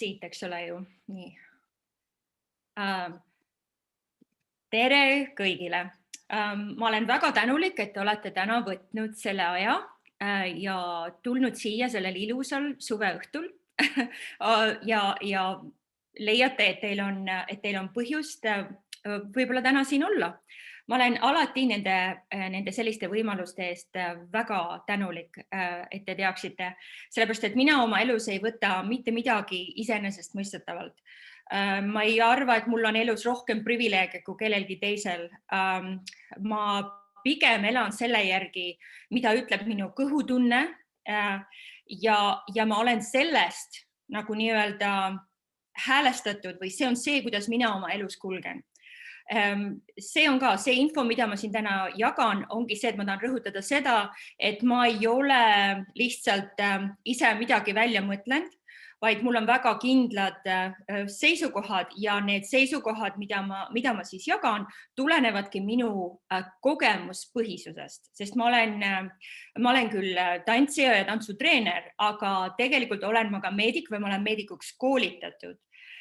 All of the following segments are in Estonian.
siit, eks ole ju. Nii. Tere kõigile. Ma olen väga tänulik, et te olete täna võtnud selle aja ja tulnud siia sellel ilusal suveõhtul ja leiate, et teil on põhjust võib-olla täna siin olla. Ma olen alati nende selliste võimaluste eest väga tänulik, et te teaksite, sellepärast et mina oma elus ei võta mitte midagi iseenesestmõistetavalt. Ma ei arva, et mul on elus rohkem privileege kui kellelgi teisel. Ma pigem elan selle järgi, mida ütleb minu kõhutunne ja ma olen sellest nagu nii-öelda häälestatud või see on see, kuidas mina oma elus kulgen. See on ka see info, mida ma siin täna jagan, ongi see, et ma tahan rõhutada seda, et ma ei ole lihtsalt ise midagi välja mõtlenud, vaid mul on väga kindlad seisukohad ja need seisukohad, mida ma siis jagan, tulenevadki minu kogemuspõhisusest, sest ma olen küll tantsija ja tantsutreener, aga tegelikult olen ma ka meedik või ma olen meedikuks koolitatud.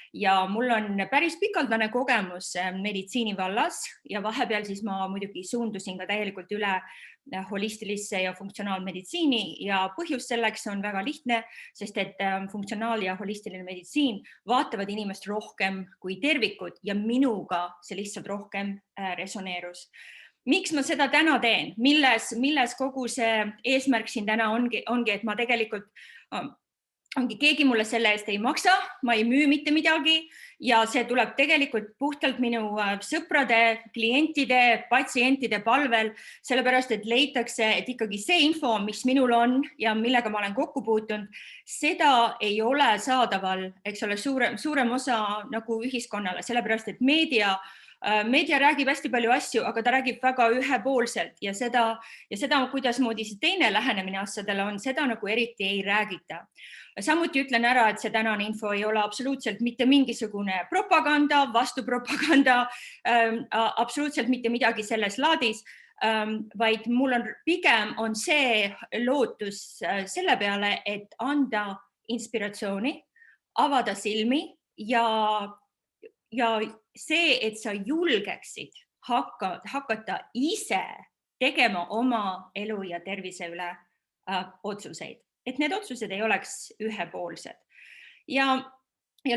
Ja mul on päris pikaldane kogemus meditsiini vallas ja vahepeal siis ma muidugi suundusin ka täielikult üle holistilisse ja funktsionaalmeditsiini ja põhjus selleks on väga lihtne, sest et funktsionaal- ja holistiline meditsiin vaatavad inimest rohkem kui tervikud ja minuga see lihtsalt rohkem resoneerus. Miks ma seda täna teen? Milles kogu see eesmärk siin täna ongi, et ma tegelikult keegi mulle selle eest ei maksa, ma ei müü mitte midagi ja see tuleb tegelikult puhtalt minu sõprade, klientide, patsientide palvel, sellepärast et leitakse, et ikkagi see info, mis minul on ja millega ma olen kokku puutunud, seda ei ole saadaval, eks ole, suurem osa nagu ühiskonnale, sellepärast et meedia räägib hästi palju asju, aga ta räägib väga ühepoolselt ja seda, kuidasmoodi see teine lähenemine asjadele on, seda nagu eriti ei räägita. Samuti ütlen ära, et see tänane info ei ole absoluutselt mitte mingisugune propaganda, vastupropaganda, absoluutselt mitte midagi selles laadis, vaid mul on pigem on see lootus selle peale, et anda inspiratsiooni, avada silmi ja see, et sa julgeksid hakata ise tegema oma elu ja tervise üle otsuseid, et need otsused ei oleks ühepoolsed. Ja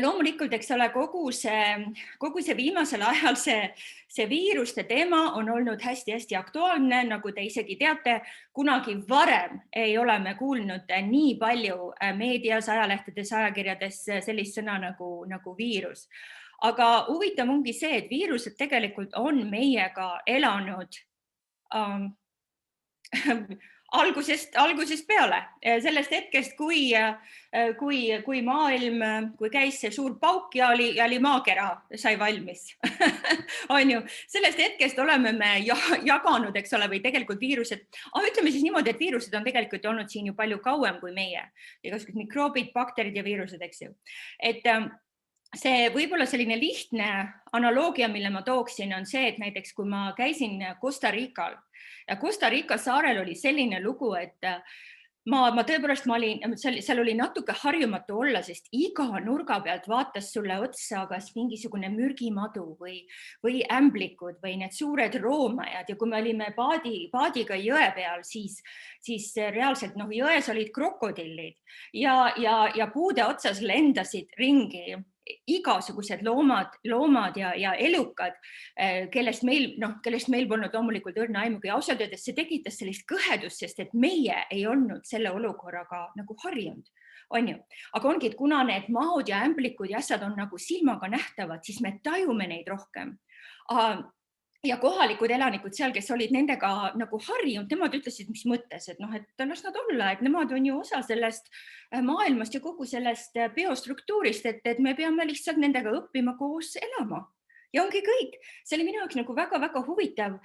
loomulikult, eks ole, kogu see viimasel ajal see viiruste teema on olnud hästi-hästi aktuaalne, nagu te isegi teate, kunagi varem ei ole me kuulnud nii palju meedias, ajalehtedes, ajakirjades sellist sõna nagu viirus. Aga huvitav ongi see, et viirused tegelikult on meiega elanud algusest peale, sellest hetkest, kui maailm, kui käis see suur pauk ja oli maakera, sai valmis. On ju, sellest hetkest oleme me jaganud, eks ole, või tegelikult viirused, ütleme siis niimoodi, et viirused on tegelikult olnud siin ju palju kauem kui meie, igasugused mikroobid, bakterid ja viirused, eks ju. Et see võib-olla selline lihtne analoogia, mille ma tooksin, on see, et näiteks kui ma käisin Costa Rical ja Costa Rica saarel oli selline lugu, et ma tõepoolest, seal oli natuke harjumatu olla, sest iga nurga pealt vaatas sulle otsa kas mingisugune mürgimadu või ämblikud või need suured roomajad ja kui me olime paadiga jõe peal, siis reaalselt jões olid krokodillid ja puude otsas lendasid ringi igasugused loomad ja elukad, kellest meil polnud loomulikult õrna aimugi. Ausalt öeldes see tekitas sellist kõhedust, sest et meie ei olnud selle olukorraga nagu harjunud. On ju? Aga ongi, et kuna need maod ja ämblikud ja asjad on nagu silmaga nähtavad, siis me tajume neid rohkem. Ja kohalikud elanikud seal, kes olid nendega nagu harjunud, nemad ütlesid, mis mõttes, et las nad olla, et nemad on ju osa sellest maailmast ja kogu sellest biostruktuurist, et me peame lihtsalt nendega õppima koos elama. Ja ongi kõik. See oli minu jaoks nagu väga-väga huvitav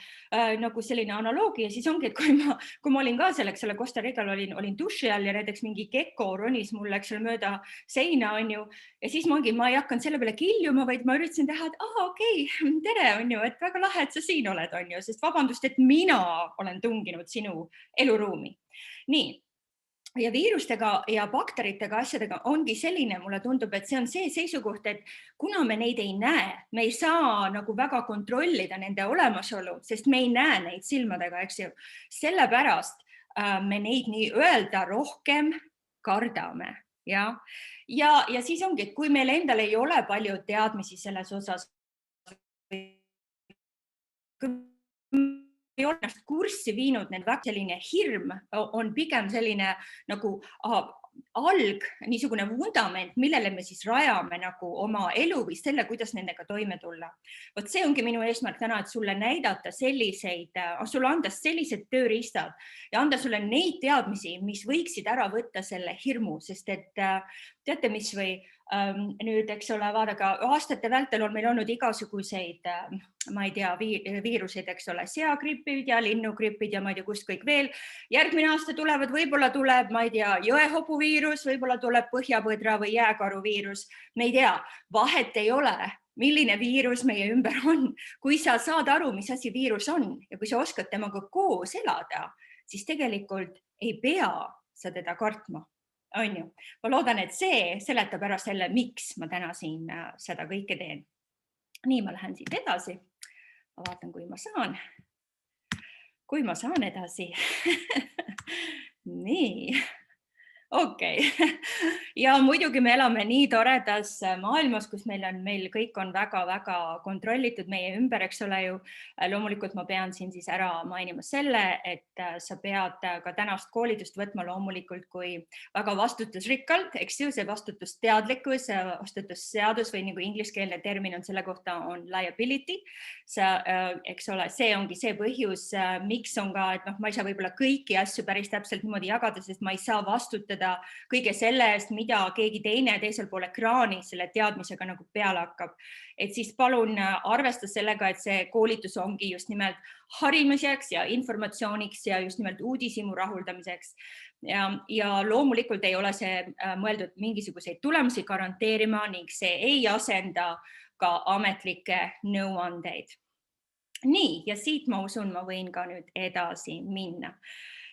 nagu selline analoogia. Siis ongi, et kui ma olin ka selleks, selle Costa Rical olin duši all ja näiteks mingi gecko ronis mul läks mööda seina, on ju. Ja siis ma ei hakanud selle peale kiljuma, vaid ma üritasin teha, et okei, tere, on ju, et väga lahe, et sa siin oled, on ju, sest vabandust, et mina olen tunginud sinu eluruumi. Nii. ja viirustega ja bakteritega asjadega ongi selline, mulle tundub, et see on see seisukoht, et kuna me neid ei näe, me ei saa nagu väga kontrollida nende olemasolu, sest me ei näe neid silmadega, eks ju. Sellepärast me neid nii-öelda rohkem kardame. Ja siis ongi, et kui meil endal ei ole palju teadmisi selles osas, ei ole ennast kurssi viinud, need väga selline hirm on pigem selline nagu niisugune vundament, millele me siis rajame nagu oma elu või selle, kuidas nendega toime tulla. Vot see ongi minu eesmärk täna, et sulle näidata sulle anda sellised tööriistad ja anda sulle neid teadmisi, mis võiksid ära võtta selle hirmu, sest et teate, mis või nüüd, eks ole, vaadake, aastate vältel on meil olnud igasuguseid, ma ei tea, viiruseid, eks ole, seagripid ja linnugripid ja ma ei tea, kust kõik veel. Järgmine aasta võib-olla tuleb, ma ei tea, jõehobuviirus, võib-olla tuleb põhjapõdra või jääkaruviirus. Me ei tea, vahet ei ole, milline viirus meie ümber on. Kui sa saad aru, mis asi viirus on ja kui sa oskad temaga koos elada, siis tegelikult ei pea sa teda kartma. On ju. Ma loodan, et see seletab ära selle, miks ma täna siin seda kõike teen. Nii, ma lähen siit edasi. Ma vaatan, kui ma saan edasi. Nii. Okei. Ja muidugi me elame nii toredas maailmas, kus meil kõik on väga-väga kontrollitud meie ümber, eks ole ju. Loomulikult ma pean siin siis ära mainima selle, et sa pead ka tänast koolitust võtma loomulikult kui väga vastutusrikkalt, eks ju, see vastutusteadlikkus, vastutusseadus või nagu ingliskeelne termin on selle kohta on liability. Eks ole, see ongi see põhjus, miks on ka, et ma ei saa võib-olla kõiki asju päris täpselt niimoodi jagada, sest ma ei saa vastutada kõige selle eest, mida keegi teine teisel pool ekraani selle teadmisega nagu peale hakkab. Et siis palun arvesta sellega, et see koolitus ongi just nimelt harimiseks ja informatsiooniks ja just nimelt uudishimu rahuldamiseks. Ja loomulikult ei ole see mõeldud mingisuguseid tulemusi garanteerima ning see ei asenda ka ametlikke nõuandeid. Nii, ja siit ma usun, ma võin ka nüüd edasi minna.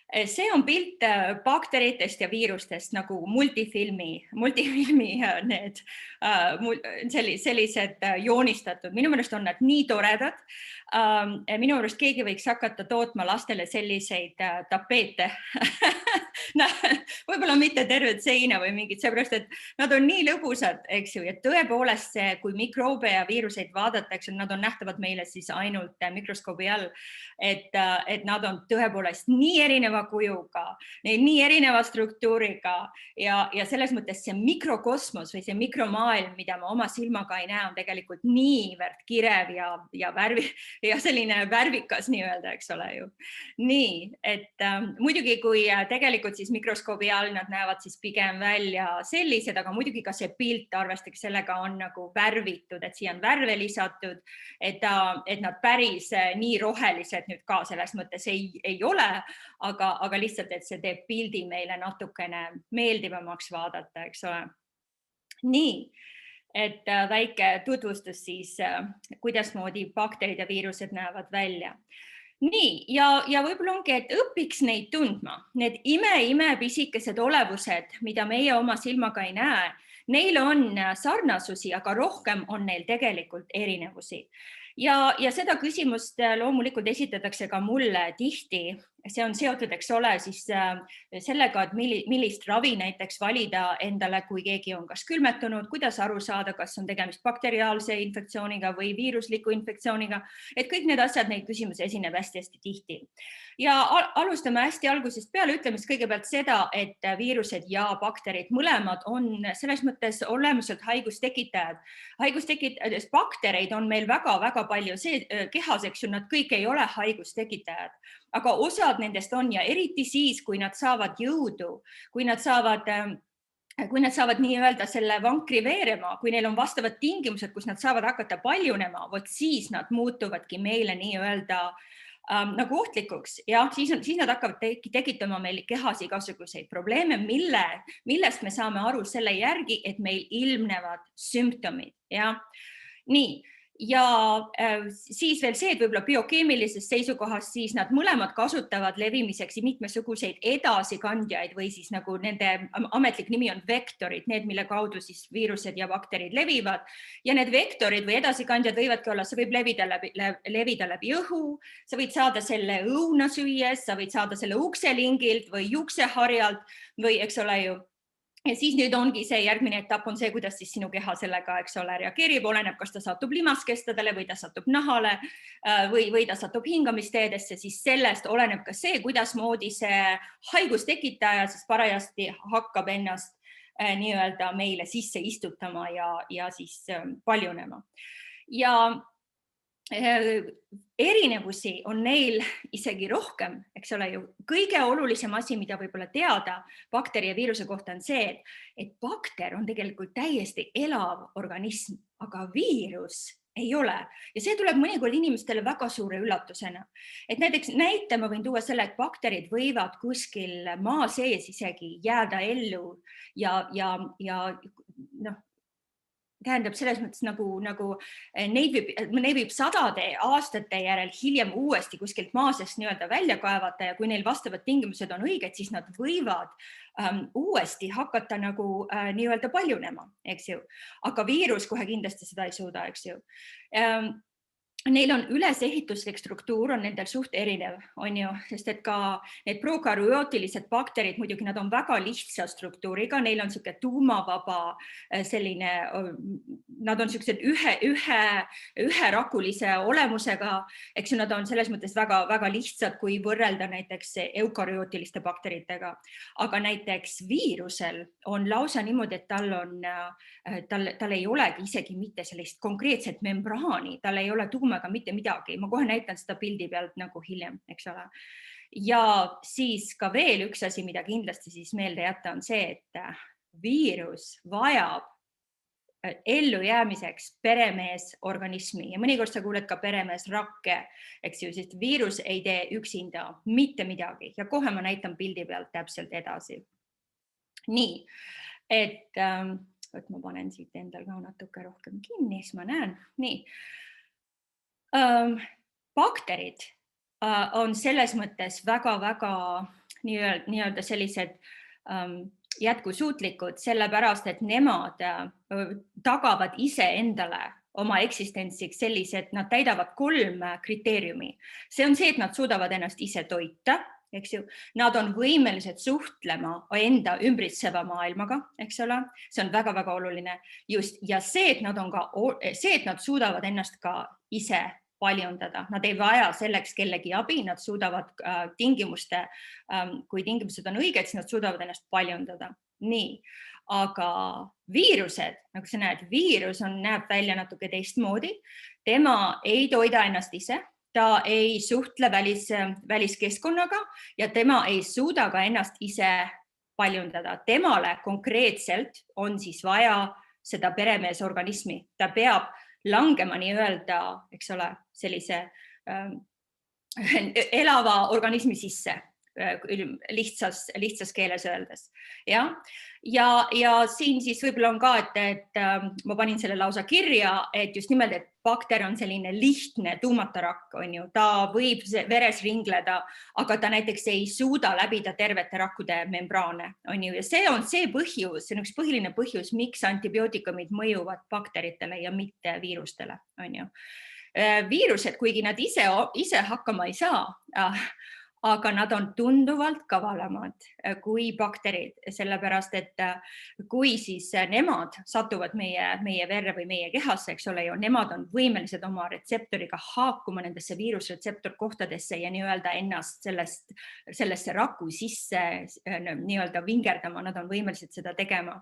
See on pilt bakteritest ja viirustest nagu multifilmi need sellised joonistatud. Minu meelest on nad nii toredad. Minu meelest keegi võiks hakata tootma lastele selliseid tapeete. Võib-olla mitte terved seina või mingid, seepärast, et nad on nii lõbusad, eks ju, ja tõepoolest see, kui mikroobe ja viiruseid vaadatakse, nad on nähtavad meile siis ainult mikroskoobi all, et nad on tõepoolest nii erineva kujuga, nii erineva struktuuriga ja selles mõttes see mikrokosmos või see mikromaailm, mida ma oma silmaga ei näe, on tegelikult niivõrd kirev ja selline värvikas nii-öelda, eks ole ju. Nii, et muidugi kui tegelikult siis mikroskoobi all nad näevad siis pigem välja sellised, aga muidugi ka see pilt arvestaks sellega on nagu värvitud, et siia on värve lisatud, et nad päris nii rohelised nüüd ka selles mõttes ei ole, aga lihtsalt, et see teeb pildi meile natukene meeldivamaks vaadata, eks ole. Nii, et väike tutvustus siis, kuidasmoodi bakterid ja viirused näevad välja. Nii, ja võib-olla ongi, et õpiks neid tundma. Need ime pisikesed olevused, mida meie oma silmaga ei näe, neil on sarnasusi, aga rohkem on neil tegelikult erinevusi. Ja seda küsimust loomulikult esitatakse ka mulle tihti. See on seotud, eks ole, siis sellega, et millist ravi näiteks valida endale, kui keegi on kas külmetunud, kuidas aru saada, kas on tegemist bakteriaalse infektsiooniga või viirusliku infektsiooniga. Et kõik need asjad, neid küsimusi esineb hästi-hästi tihti. Ja alustame hästi algusest peale, ütleme kõigepealt seda, et viirused ja bakterid mõlemad on selles mõttes olemuselt haigustekitajad. Haigustekitajad, baktereid on meil väga-väga palju kehas, eks ju, nad kõik ei ole haigustekitajad, aga osad nendest on ja eriti siis, kui nad saavad jõudu, kui nad saavad nii-öelda selle vankri veerema, kui neil on vastavad tingimused, kus nad saavad hakata paljunema, vot siis nad muutuvadki meile nii-öelda nagu ohtlikuks ja siis nad hakkavad tekitama meil kehas igasuguseid probleeme, millest me saame aru selle järgi, et meil ilmnevad sümptomid. Ja nii. ja siis veel see, et võib-olla biokeemilisest seisukohast siis nad mõlemad kasutavad levimiseks mitmesuguseid edasikandjaid või siis nagu nende ametlik nimi on vektorid, need, mille kaudu siis viirused ja bakterid levivad. Ja need vektorid või edasikandjad võivadki olla, see võib levida läbi õhu, sa võid saada selle õuna süües, sa võid saada selle ukselingilt või juukseharjalt või eks ole ju. Ja siis nüüd ongi see järgmine etapp on see, kuidas siis sinu keha sellega, eks ole, reageerib, oleneb, kas ta satub limaskestadele või ta satub nahale või ta satub hingamisteedesse, siis sellest oleneb ka see, kuidasmoodi see haigustekitaja siis parajasti hakkab ennast nii-öelda meile sisse istutama ja siis paljunema. Ja erinevusi on neil isegi rohkem, eks ole ju. Kõige olulisem asi, mida võib-olla teada bakteri ja viiruse kohta on see, et bakter on tegelikult täiesti elav organism, aga viirus ei ole. Ja see tuleb mõnikord inimestele väga suure üllatusena. Et näiteks näite ma võin tuua selle, et bakterid võivad kuskil maa sees isegi jääda ellu ja noh, tähendab selles mõttes nagu neid võib sadade aastate järel hiljem uuesti kuskilt maasest nii-öelda välja kaevata ja kui neil vastavad tingimused on õiged, siis nad võivad uuesti hakata nagu nii-öelda paljunema, eks ju. Aga viirus kohe kindlasti seda ei suuda, eks ju. Neil on ülesehituslik struktuur on nendel suht erinev, on ju, sest et ka need prokarüootilised bakterid, muidugi nad on väga lihtsa struktuuriga, neil on siuke tuumavaba selline, nad on siuksed üherakulise olemusega, eks ju, nad on selles mõttes väga lihtsad, kui võrrelda näiteks eukarüootiliste bakteritega. Aga näiteks viirusel on lausa niimoodi, et tal ei olegi isegi mitte sellist konkreetset membraani, tal ei ole tuuma aga mitte midagi. Ma kohe näitan seda pildi pealt nagu hiljem, eks ole. Ja siis ka veel üks asi, mida kindlasti siis meelde jätta on see, et viirus vajab ellujäämiseks peremees organismi ja mõnikord sa kuuled ka peremees rakke, eks ju, sest viirus ei tee üksinda mitte midagi ja kohe ma näitan pildi pealt täpselt edasi. Nii, et ma panen siit endal ka natuke rohkem kinni, siis ma näen. Nii. Bakterid on selles mõttes väga-väga nii-öelda sellised jätkusuutlikud, sellepärast et nemad tagavad ise endale oma eksistentsiks sellised, nad täidavad 3 kriteeriumi. See on see, et nad suudavad ennast ise toita, eks ju. Nad on võimelised suhtlema enda ümbritseva maailmaga, eks ole. See on väga-väga oluline. Just. Ja see, et nad suudavad ennast ka ise paljundada. Nad ei vaja selleks kellegi abi, nad suudavad kui tingimused on õiged, siis nad suudavad ennast paljundada. Nii, aga viirused, nagu sa näed, viirus näeb välja natuke teistmoodi. Tema ei toida ennast ise, ta ei suhtle väliskeskkonnaga ja tema ei suuda ka ennast ise paljundada. Temale konkreetselt on siis vaja seda peremeesorganismi. Ta peab langema nii-öelda, eks ole, sellise elava organismi sisse, lihtsas keeles öeldes. Ja siin siis võib-olla on ka, et ma panin selle lausa kirja, et just nimelt, et bakter on selline lihtne tuumatarakk, on ju, ta võib veres ringleda, aga ta näiteks ei suuda läbida tervete rakkude membraane, on ju, ja see on see põhjus, see on üks põhiline põhjus, miks antibiootikumid mõjuvad bakteritele ja mitte viirustele, on ju. Viirused, kuigi nad ise hakkama ei saa, aga nad on tunduvalt kavalamad kui bakterid, sellepärast et kui siis nemad satuvad meie verre või meie kehasse, eks ole, ja nemad on võimelised oma retseptoriga haakuma nendesse viirusretseptorkohtadesse ja nii-öelda ennast sellesse raku sisse nii-öelda vingerdama, nad on võimelised seda tegema.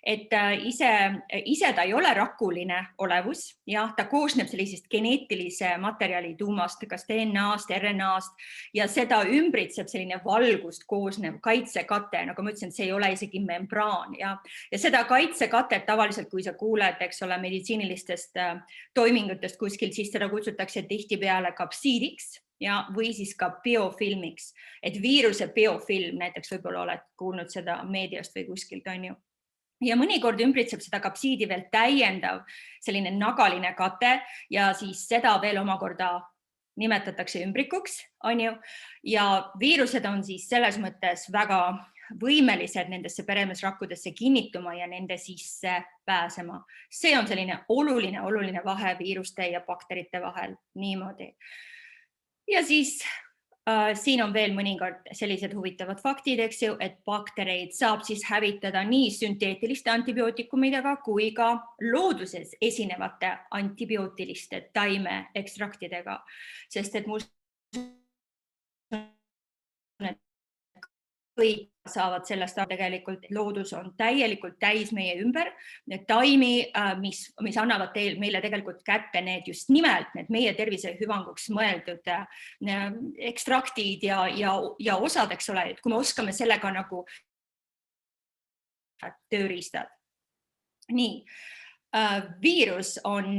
Et ise ta ei ole rakuline olevus, jah, ta koosneb sellisest geneetilise materjali tuumast, kas DNA-st, RNA-st ja seda ümbritseb selline valgust koosnev kaitsekate, nagu ma ütlesin, see ei ole isegi membraan ja seda kaitsekatet tavaliselt, kui sa kuuled, eks ole, meditsiinilistest toimingutest kuskil, siis seda kutsutakse tihtipeale kapsiidiks ja või siis ka biofilmiks, et viiruse biofilm näiteks võib-olla oled kuulnud seda meediast või kuskilt, on ju. ja mõnikord ümbritseb seda kapsiidi veel täiendav selline nagaline kate ja siis seda veel omakorda nimetatakse ümbrikuks, on ju, ja viirused on siis selles mõttes väga võimelised nendesse peremeesrakkudesse kinnituma ja nende sisse pääsema. See on selline oluline vahe viiruste ja bakterite vahel niimoodi. Ja siis siin on veel mõnikord sellised huvitavad faktid, eks ju, et baktereid saab siis hävitada nii sünteetiliste antibiootikumidega kui ka looduses esinevate antibiootiliste taimeekstraktidega, sest et kõik saavad sellest tegelikult, et loodus on täielikult täis meie ümber, need taimi, mis annavad meile tegelikult kätte need just nimelt need meie tervise hüvanguks mõeldud ekstraktid ja osad, eks ole, et kui me oskame sellega nagu tööriistad. Nii, viirus on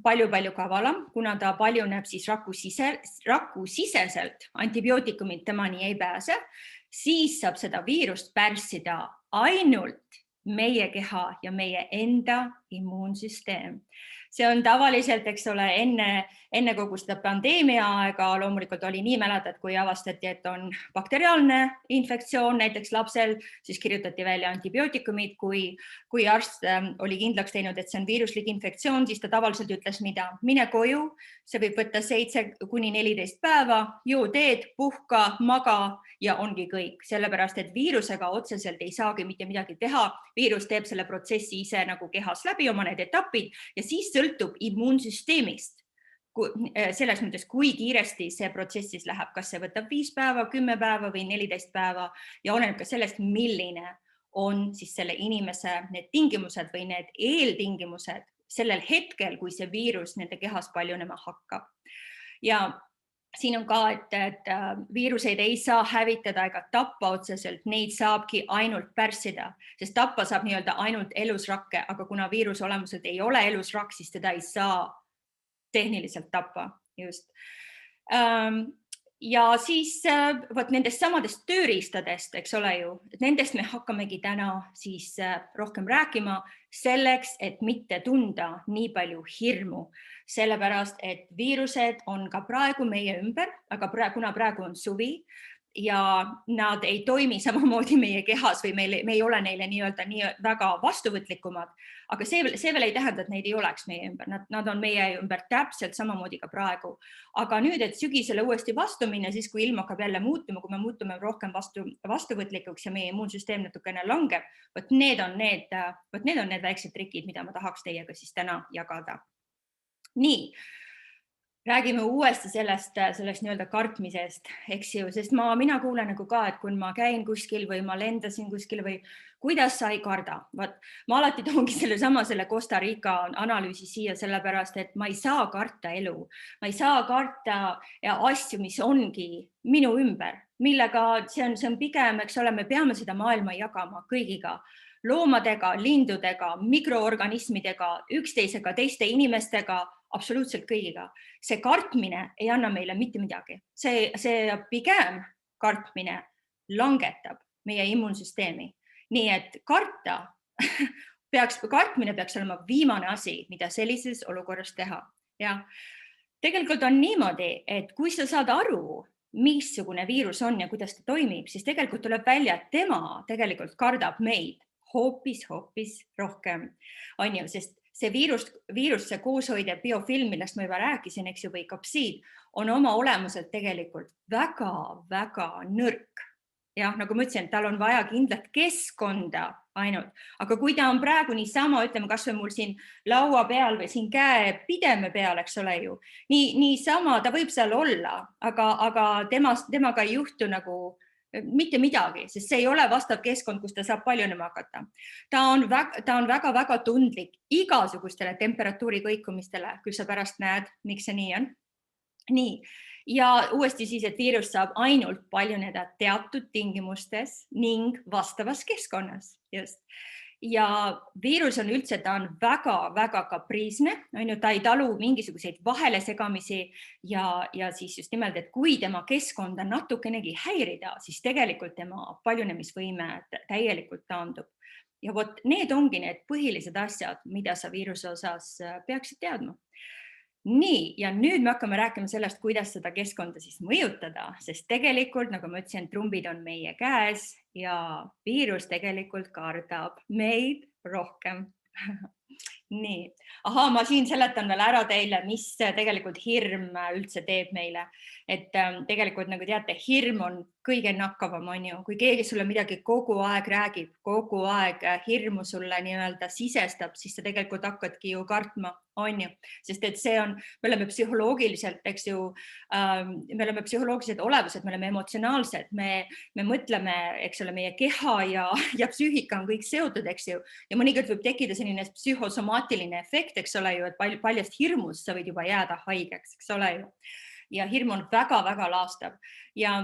palju kavalam, kuna ta paljuneb siis rakusiseselt, antibiootikumid temani ei pääse, siis saab seda viirust pärssida ainult meie keha ja meie enda immuunsüsteem. See on tavaliselt, eks ole, enne kogu seda pandeemia aega loomulikult oli nii, mäletad, kui avastati, et on bakteriaalne infektsioon näiteks lapsel, siis kirjutati välja antibiootikumid, kui arst oli kindlaks teinud, et see on viiruslik infektsioon, siis ta tavaliselt ütles, mida? Mine koju, see võib võtta 7–14 päeva, joo teed, puhka, maga ja ongi kõik, sellepärast et viirusega otseselt ei saagi mitte midagi teha. Viirus teeb selle protsessi ise nagu kehas läbi oma need etapid ja siis sõltub immuunsüsteemist. Selles mõttes, kui kiiresti see protsessis läheb, kas see võtab 5 päeva, 10 päeva või 14 päeva ja oleneb ka sellest, milline on siis selle inimese need tingimused või need eeltingimused sellel hetkel, kui see viirus nende kehas paljunema hakkab. Ja siin on ka, et viiruseid ei saa hävitada ega tappa otseselt, neid saabki ainult pärssida, sest tappa saab nii-öelda ainult elusrakke, aga kuna viirus olemuselt ei ole elusrakk, siis teda ei saa tehniliselt tappa. Just. Ja siis võt nendest samadest tööriistadest, eks ole ju, nendest me hakkamegi täna siis rohkem rääkima selleks, et mitte tunda nii palju hirmu. Sellepärast, et viirused on ka praegu meie ümber, aga kuna praegu on suvi ja nad ei toimi samamoodi meie kehas või me ei ole neile nii-öelda nii väga vastuvõtlikumad, aga see veel ei tähenda, et neid ei oleks meie ümber. Nad on meie ümber täpselt samamoodi ka praegu. Aga nüüd, et sügisele uuesti vastu minna, siis kui ilm hakkab jälle muutuma, kui me muutume rohkem vastuvõtlikuks ja meie immuunsüsteem natukene langeb, võt need on need väiksed trikid, mida ma tahaks teiega siis täna jagada. Nii, räägime uuesti sellest nii-öelda kartmisest, eks ju, sest mina kuulen nagu ka, et kui ma käin kuskil või ma lendasin kuskil või kuidas sa ei karda. Ma alati toongi selle Costa Rica analüüsi siia sellepärast, et ma ei saa karta elu. Ma ei saa karta asju, mis ongi minu ümber, millega see on pigem, eks ole, me peame seda maailma jagama kõigiga. Loomadega, lindudega, mikroorganismidega, üksteisega, teiste inimestega, absoluutselt kõigiga. See kartmine ei anna meile mitte midagi. See pigem kartmine langetab meie immuunsüsteemi. Nii et kartmine peaks olema viimane asi, mida sellises olukorras teha. Ja tegelikult on niimoodi, et kui sa saad aru, missugune viirus on ja kuidas ta toimib, siis tegelikult tuleb välja, et tema tegelikult kardab meid hoopis rohkem. On ju, sest see viirus, see kooshoidev biofilm, millest ma juba rääkisin, eks ju, või kapsiid, on oma olemuselt tegelikult väga nõrk. Ja nagu ma ütlesin, tal on vaja kindlat keskkonda ainult, aga kui ta on praegu niisama, ütleme, kas või mul siin laua peal või siin käe pideme peal, eks ole ju, niisama ta võib seal olla, aga temaga ei juhtu nagu mitte midagi, sest see ei ole vastav keskkond, kus ta saab paljunema hakata. Ta on väga tundlik igasugustele temperatuuri kõikumistele, kui sa pärast näed, miks see nii on. Nii, ja uuesti siis, et viirus saab ainult paljuneda teatud tingimustes ning vastavas keskkonnas. Just. Ja viirus on üldse, ta on väga kapriisne, ta ei talu mingisuguseid vahelesegamisi ja siis just nimelt, et kui tema keskkonda natukenegi häirida, siis tegelikult tema paljunemisvõime täielikult taandub. ja vot need ongi need põhilised asjad, mida sa viiruse osas peaksid teadma. Nii, ja nüüd me hakkame rääkima sellest, kuidas seda keskkonda siis mõjutada, sest tegelikult, nagu ma ütlesin, trumbid on meie käes ja viirus tegelikult kardab meid rohkem. Nii, ma siin seletan veel ära teile, mis tegelikult hirm üldse teeb meile. Et tegelikult, nagu teate, hirm on kõige nakkavam, on ju. Kui keegi sulle midagi kogu aeg räägib, kogu aeg hirmu sulle nii-öelda sisestab, siis sa tegelikult hakkadki ju kartma, on ju. Sest et see on, me oleme psühholoogiliselt, eks ju, me oleme psühholoogilised olevused, me oleme emotsionaalsed, me mõtleme, eks ole, meie keha ja psüühika on kõik seotud, eks ju. Ja mõnikord võib tekkida selline psühhosomaatiline efekt, eks ole ju, et paljast hirmust sa võid juba jääda haigeks, eks ole ju. Ja hirm on väga-väga laastav ja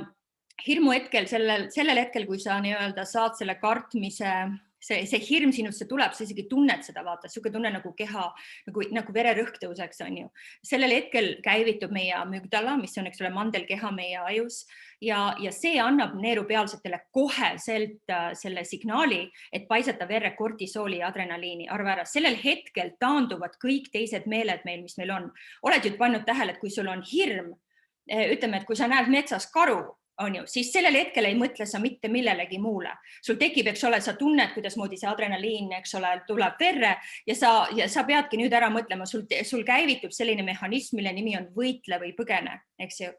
hirmu hetkel, sellel hetkel, kui sa nii-öelda saad selle kartmise, see hirm sinusse tuleb, sa isegi tunned seda, vaata, siuke tunne nagu keha, nagu vererõhk tõuseks, on ju. Sellel hetkel käivitub meie amügdala, mis on, eks ole, mandelkeha meie ajus ja see annab neerupealsetele koheselt selle signaali, et paisata verre kortisooli ja adrenaliini. Arva ära, sellel hetkel taanduvad kõik teised meeled meil, mis meil on. Oled ju pannud tähele, et kui sul on hirm, ütleme, et kui sa näed metsas karu, on ju, siis sellel hetkel ei mõtle sa mitte millelegi muule. Sul tekib, eks ole, sa tunned, kuidas moodi see adrenaliin, eks ole, tuleb verre ja sa peadki nüüd ära mõtlema, sul käivitub selline mehhanism, mille nimi on võitle või põgene, eks ju.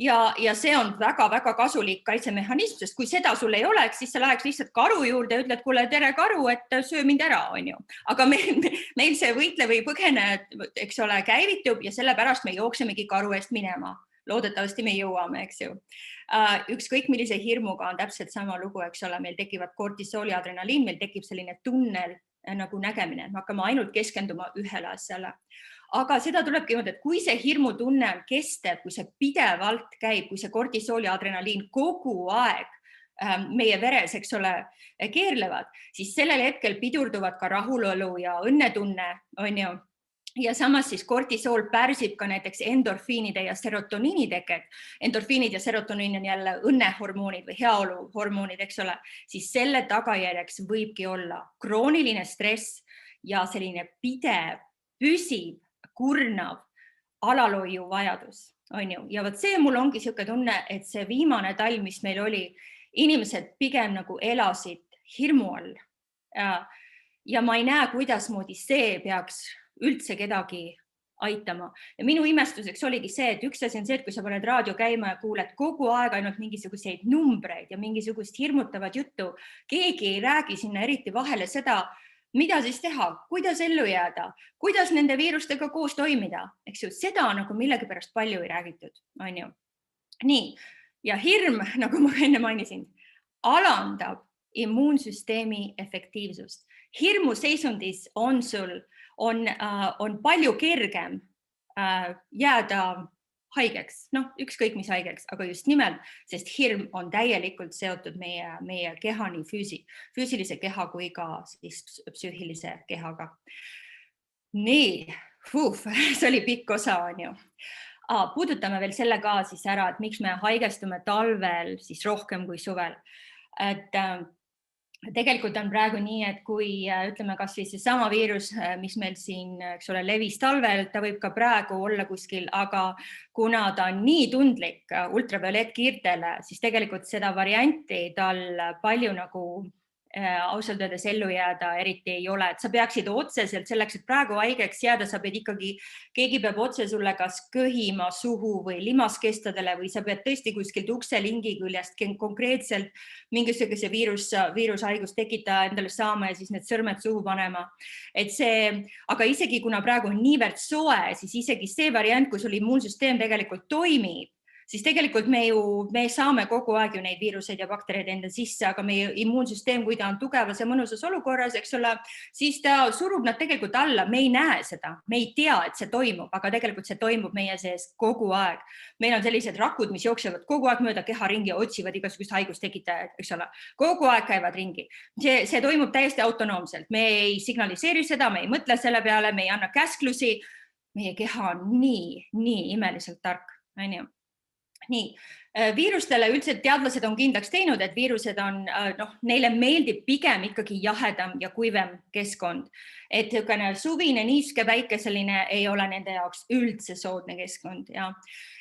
Ja see on väga-väga kasulik kaitsemehhanism, sest kui seda sul ei oleks, siis sa läheks lihtsalt karu juurde ja ütled, kuule, tere karu, et söö mind ära, on ju. Aga meil see võitle või põgene, eks ole, käivitub ja sellepärast me jooksemegi karu eest minema. Loodetavasti me jõuame, eks ju. Ükskõik millise hirmuga on täpselt sama lugu, eks ole, meil tekivad kortisooli, adrenaliin, meil tekib selline tunnel nagu nägemine, me hakkame ainult keskenduma ühele asjale. Aga seda tulebki mõelda, et kui see hirmutunne on kestev, kui see pidevalt käib, kui see kortisooli, adrenaliin kogu aeg meie veres, eks ole, keerlevad, siis sellel hetkel pidurduvad ka rahulolu ja õnnetunne, on ju. Ja samas siis kortisool pärsib ka näiteks endorfiinide ja serotoniini teket. Endorfiinid ja serotoniin on jälle õnnehormoonid või heaoluhormoonid, eks ole. Siis selle tagajärjeks võibki olla krooniline stress ja selline pidev, püsiv, kurnav alalhoiu vajadus, on ju. Ja võt see mul ongi siuke tunne, et see viimane talv, mis meil oli, inimesed pigem nagu elasid hirmu all. Ja ma ei näe, kuidas moodi see peaks üldse kedagi aitama. Ja minu imestuseks oligi see, et üks asi on see, et kui sa paned raadio käima ja kuuled kogu aeg ainult mingisuguseid numbreid ja mingisugust hirmutavat juttu, keegi ei räägi sinna eriti vahele seda, mida siis teha, kuidas ellu jääda, kuidas nende viirustega koos toimida, eks ju, seda nagu millegipärast palju ei räägitud, on ju. Nii, ja hirm, nagu ma enne mainisin, alandab immuunsüsteemi efektiivsust. Hirmu seisundis on sul on palju kergem jääda haigeks, ükskõik mis haigeks, aga just nimelt, sest hirm on täielikult seotud meie keha nii füüsilise keha kui ka siis psüühilise kehaga. Nii, see oli pikk osa, on ju. Puudutame veel selle ka siis ära, et miks me haigestume talvel siis rohkem kui suvel. Et tegelikult on praegu nii, et kui ütleme kas siis sama viirus, mis meil siin, eks ole, levis talvel, ta võib ka praegu olla kuskil, aga kuna ta on nii tundlik ultraviolettkiirtele, siis tegelikult seda varianti tal palju nagu ausalt öeldes ellu jääda eriti ei ole. Et sa peaksid otseselt selleks, et praegu haigeks jääda, sa pead ikkagi, keegi peab otse sulle kas kõhima suhu või limaskestadele või sa pead tõesti kuskilt ukselingi küljest konkreetselt mingisuguse viirushaigust tekitaja endale saama ja siis need sõrmed suhu panema. Et see, aga isegi kuna praegu on niivõrd soe, siis isegi see variant, kui sul immuunsüsteem tegelikult toimib, siis tegelikult me saame kogu aeg ju neid viiruseid ja baktereid enda sisse, aga meie immuunsüsteem, kui ta on tugevas ja mõnusas olukorras, eks ole, siis ta surub nad tegelikult alla. Me ei näe seda, me ei tea, et see toimub, aga tegelikult see toimub meie sees kogu aeg. Meil on sellised rakud, mis jooksevad kogu aeg mööda keha ringi ja otsivad igasugust haigustekitajaid, eks ole. Kogu aeg käivad ringi. See toimub täiesti autonoomselt. Me ei signaliseeri seda, me ei mõtle selle peale, me ei anna käsklusi. Meie keha on nii imeliselt tark, on ju. Nii, Viirustele üldiselt teadlased on kindlaks teinud, et viirused on, neile meeldib pigem ikkagi jahedam ja kuivem keskkond. Et suvine niiske päikeseline ei ole nende jaoks üldse soodne keskkond.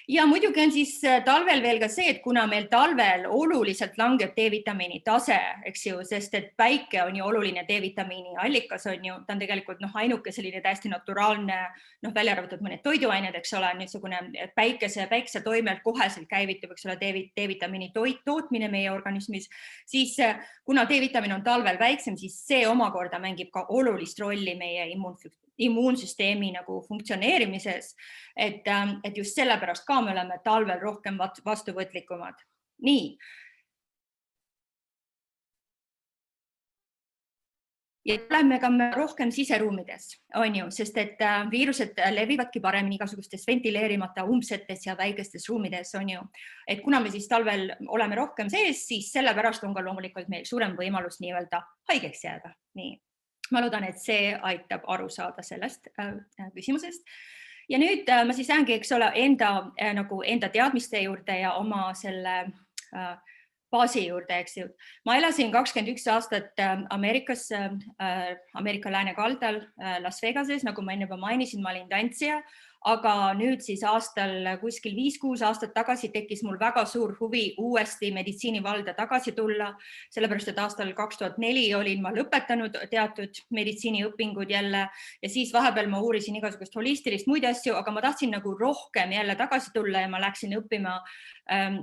Ja muidugi on siis talvel veel ka see, et kuna meil talvel oluliselt langeb D-vitamiini tase, eks ju, sest et päike on ju oluline D-vitamiini allikas, on ju, ta on tegelikult ainuke selline täiesti naturaalne, välja arvatud mõned toiduained, eks ole, niisugune päikese toimelt koheselt käivitub, eks ole, D-vitamiini tootmine meie organismis, siis kuna D-vitamiin on talvel väiksem, siis see omakorda mängib ka olulist rolli meie immuunsüsteemi funktsioneerimises, et just sellepärast ka me oleme talvel rohkem vastuvõtlikumad. Nii. Ja oleme ka rohkem siseruumides, on ju, sest et viirused levivadki paremini igasugustes ventileerimata umbsetes ja väikestes ruumides, on ju. Et kuna me siis talvel oleme rohkem sees, siis sellepärast on ka loomulikult meil suurem võimalus nii-öelda haigeks jääda. Nii. Ma loodan, et see aitab aru saada sellest küsimusest. Ja nüüd ma siis lähengi, eks ole, enda teadmiste juurde ja oma selle baasi juurde, eks ju. Ma elasin 21 aastat Ameerikas, Ameerika läänekaldal Las Vegases, nagu ma enne juba mainisin, ma olin tantsija, aga nüüd siis aastal kuskil 5-6 aastat tagasi tekkis mul väga suur huvi uuesti meditsiinivalda tagasi tulla, sellepärast et aastal 2004 olin ma lõpetanud teatud meditsiiniõpingud jälle ja siis vahepeal ma uurisin igasugust holistilist muid asju, aga ma tahtsin rohkem jälle tagasi tulla ja ma läksin õppima,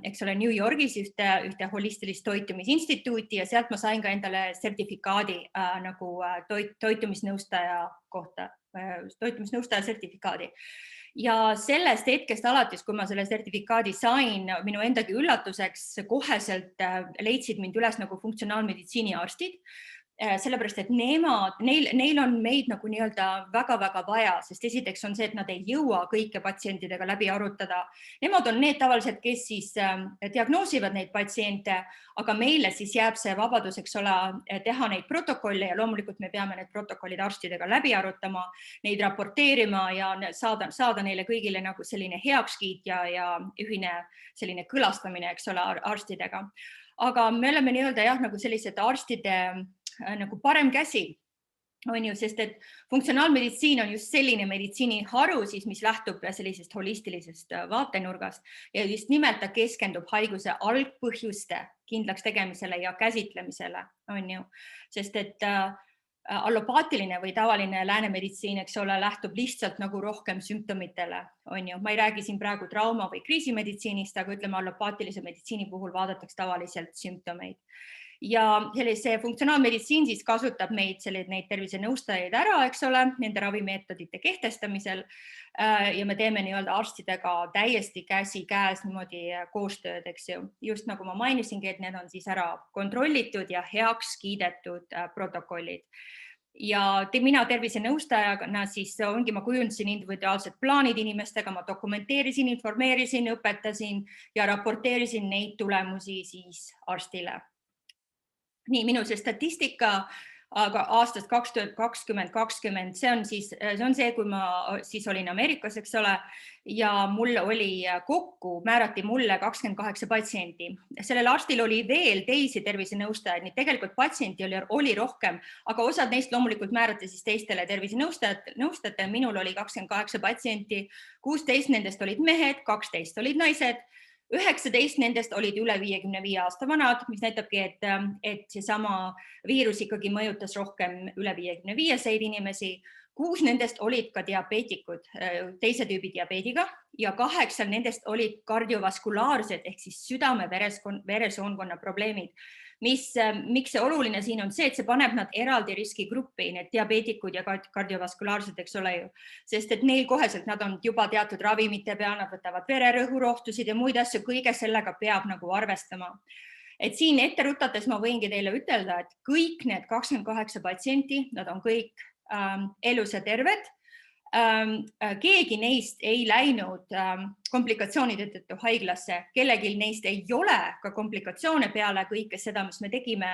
eks ole, New Yorgis ühte holistilist toitumisinstituuti ja sealt ma sain ka endale sertifikaadi toitumisnõustaja kohta. Toitumisnõustaja sertifikaadi. Ja sellest hetkest alates, kui ma selle sertifikaadi sain, minu endagi üllatuseks koheselt leidsid mind üles funktsionaalmeditsiini arstid, sellepärast, et neil on meid nii-öelda väga-väga vaja, sest esiteks on see, et nad ei jõua kõike patsientidega läbi arutada. Nemad on need tavaliselt, kes siis diagnoosivad neid patsiente, aga meile siis jääb see vabadus, eks ole, teha neid protokolle ja loomulikult me peame need protokollid arstidega läbi arutama, neid raporteerima ja saada neile kõigile selline heakskiit ja ühine selline kõlastamine, eks ole, arstidega. Aga me oleme nii-öelda sellised arstide parem käsi, on ju, sest et funktsionaalmeditsiin on just selline meditsiiniharu, mis lähtub sellisest holistilisest vaatenurgast ja just nimelt ta keskendub haiguse algpõhjuste kindlaks tegemisele ja käsitlemisele, on ju, sest et allopaatiline või tavaline läänemeditsiin, eks ole, lähtub lihtsalt rohkem sümptomitele, on ju. Ma ei räägi siin praegu trauma või kriisimeditsiinist, aga ütleme, allopaatilise meditsiini puhul vaadatakse tavaliselt sümptomeid. Ja see funktsionaalmeditsiin siis kasutab neid tervisenõustajaid ära, eks ole, nende ravimeetodite kehtestamisel ja me teeme nii-öelda arstidega täiesti käsikäes niimoodi koostööd, eks ju. Just nagu ma mainisingi, et need on siis ära kontrollitud ja heaks kiidetud protokollid. Ja mina tervisenõustajana siis ma kujundasin individuaalsed plaanid inimestega, ma dokumenteerisin, informeerisin, õpetasin ja raporteerisin neid tulemusi siis arstile. Nii, minu see statistika aastast 2020, see on see, kui ma siis olin Ameerikas, eks ole, ja mul oli kokku, määrati mulle 28 patsienti. Sellel arstil oli veel teisi tervisenõustajaid, nii tegelikult patsienti oli rohkem, aga osad neist loomulikult määrati siis teistele tervisenõustajatele. Minul oli 28 patsienti, 16 nendest olid mehed, 12 olid naised. 19 nendest olid üle 55 aasta vanad, mis näitabki, et seesama viirus ikkagi mõjutas rohkem üle 55-seid inimesi. 6 nendest olid ka diabeetikud, teise tüübi diabeediga ja 8 nendest olid kardiovaskulaarsed ehk siis südame-veresoonkonna probleemid. Miks see oluline siin on see, et see paneb nad eraldi riskigruppi, need diabeetikud ja kardiovaskulaarset, eks ole ju, sest et neil koheselt nad on juba teatud ravimite peal, nad võtavad vererõhurohtusid ja muid asju, kõige sellega peab arvestama. Et siin ette rutates ma võingi teile ütelda, et kõik need 28 patsienti, nad on kõik elus ja terved. Keegi neist ei läinud komplikatsioonide tõttu haiglasse, kellelgi neist ei ole ka komplikatsioone peale kõike seda, mis me tegime,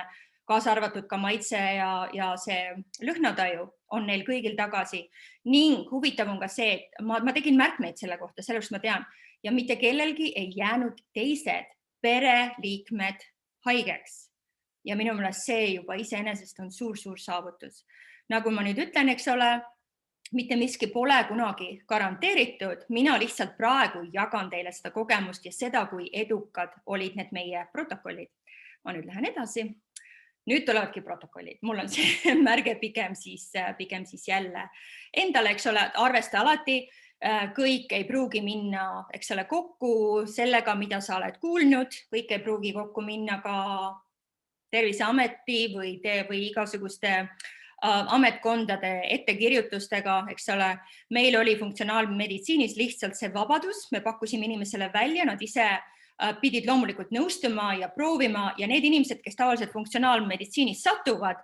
kaasa arvatud ka maitse ja see lõhnataju on neil kõigil tagasi. Ning huvitav on ka see, et ma tegin märkmeid selle kohta, sellest ma tean. ja mitte kellelgi ei jäänud teised pereliikmed haigeks. Ja minu meelest see juba iseenesest on suur saavutus. Nagu ma nüüd ütlen, eks ole, mitte miski pole kunagi garanteeritud. Mina lihtsalt praegu jagan teile seda kogemust ja seda, kui edukad olid need meie protokollid. Ma nüüd lähen edasi. Nüüd tulevadki protokollid. Mul on see märge pigem siis jälle endale, eks ole, arvesta alati, kõik ei pruugi minna, eks ole, kokku sellega, mida sa oled kuulnud, kõik ei pruugi kokku minna ka Terviseameti või igasuguste ametkondade ettekirjutustega, eks ole. Meil oli funktsionaalmeditsiinis lihtsalt see vabadus, me pakkusime inimesele välja, nad ise pidid loomulikult nõustuma ja proovima ja need inimesed, kes tavaliselt funktsionaalmeditsiinis satuvad,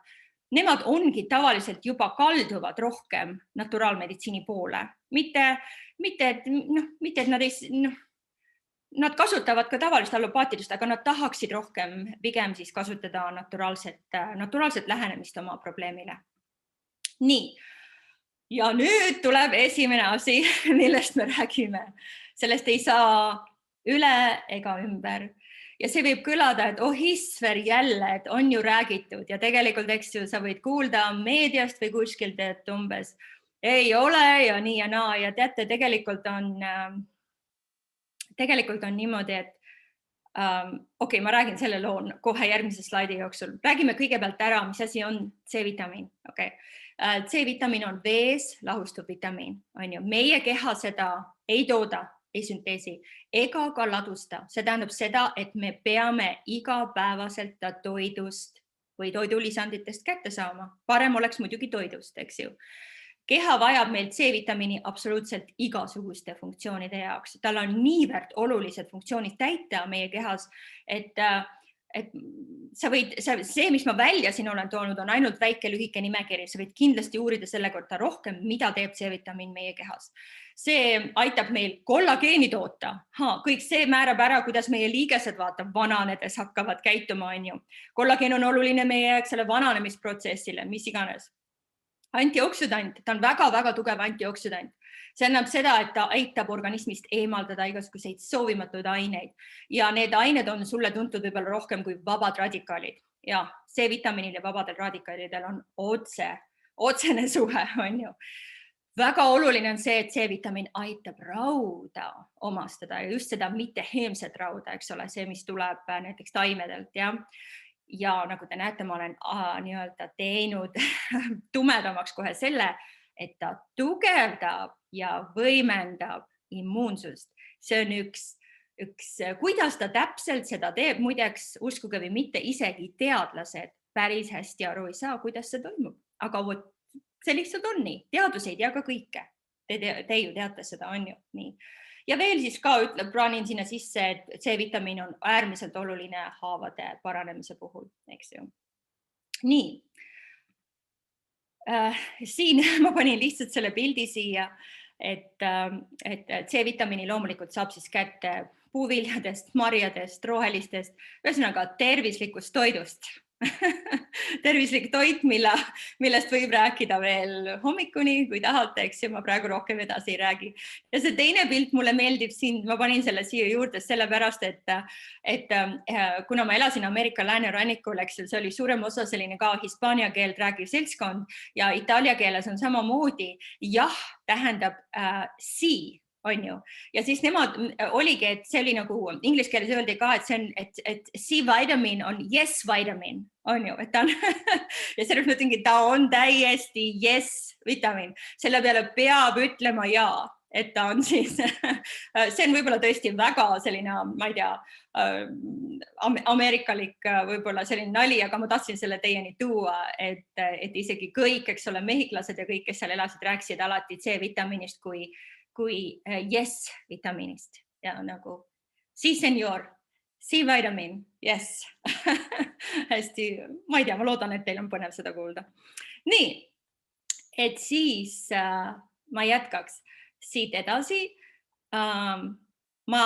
nemad ongi tavaliselt juba kalduvad rohkem naturaalmeditsiini poole. Mitte, et nad kasutavad ka tavalist allopaatilist, aga nad tahaksid rohkem pigem siis kasutada naturaalset lähenemist oma probleemile. Nii, ja nüüd tuleb esimene asi, millest me räägime. Sellest ei saa üle ega ümber. Ja see võib kõlada, et Isver jälle, et on ju räägitud ja tegelikult, eks ju, sa võid kuulda meediast või kuskilt, et umbes ei ole ja nii ja naa ja teate, tegelikult on niimoodi, et okei, ma räägin selle loo kohe järgmise slaidi jooksul. Räägime kõigepealt ära, mis asi on C-vitamiin. Okay. C-vitamiin on vees lahustuv vitamiin. On ju. Meie keha seda ei tooda, ei sünteesi ega ka ladusta. See tähendab seda, et me peame igapäevaselt toidust või toidulisanditest kätte saama. Parem oleks muidugi toidust, eks ju. Keha vajab meil C-vitamiini absoluutselt igasuguste funktsioonide jaoks. Tal on niivõrd olulised funktsioonid täita meie kehas, et see, mis ma välja siin olen toonud, on ainult väike lühike nimekiri. Sa võid kindlasti uurida selle kohta rohkem, mida teeb C-vitamiin meie kehas. See aitab meil kollageeni toota. Kõik see määrab ära, kuidas meie liigesed vananedes hakkavad käituma. Kollageen on oluline meie vananemisprotsessile, mis iganes. Antioksüdant, ta on väga-väga tugev antioksüdant. See annab seda, et ta aitab organismist eemaldada igasuguseid soovimatuid aineid ja need ained on sulle tuntud võib-olla rohkem kui vabad radikaalid. Ja C-vitamiinil ja vabadel radikaalidel on otsene suhe, on ju. Väga oluline on see, et C-vitamiin aitab rauda omastada ja just seda mitteheemset rauda, eks ole, see, mis tuleb näiteks taimedelt, ja. Ja nagu te näete, ma olen teinud tumedamaks kohe selle, et ta tugevdab ja võimendab immuunsust. See on üks, kuidas ta täpselt seda teeb, muideks uskuge või mitte, isegi teadlased päris hästi aru ei saa, kuidas see toimub. Aga see lihtsalt on nii. Teadus ei tea ka kõike. Te ju teate seda, on ju nii. Ja veel siis ka plaanin sinna sisse, et C-vitamiin on äärmiselt oluline haavade paranemise puhul, eks ju. Nii. Siin ma panin lihtsalt selle pildi siia, et C-vitamiini loomulikult saab siis kätte puuviljadest, marjadest, rohelistest, ühesõnaga tervislikust toidust. Tervislik toit, millest võib rääkida veel hommikuni, kui tahate, eks ju, ma praegu rohkem edasi ei räägi. Ja see teine pilt mulle meeldib siin, ma panin selle siia juurde sellepärast, et kuna ma elasin Ameerika läänerannikul, eks ju, see oli suurem osa selline ka hispaania keelt räägiv seltskond ja itaalia keeles on samamoodi jah tähendab si. On ju. Ja siis nemad oligi, et see oli nagu inglise keeles öeldi ka, et C-vitamiin on yes vitamin, on ju, et ta on ja sellest mõtlengi, ta on täiesti yes vitamiin. Selle peale peab ütlema ja, et ta on siis, see on võib-olla tõesti väga selline, ma ei tea, ameerikalik võib-olla selline nali, aga ma tahtsin selle teieni tuua, et isegi kõik, eks ole, mehhiklased ja kõik, kes seal elasid, rääkisid alati C-vitamiinist kui yes vitamiinist ja nagu si senor, C-vitamiin, yes. Hästi, ma ei tea, ma loodan, et teil on põnev seda kuulda. Nii, et siis ma jätkaks siit edasi. Ma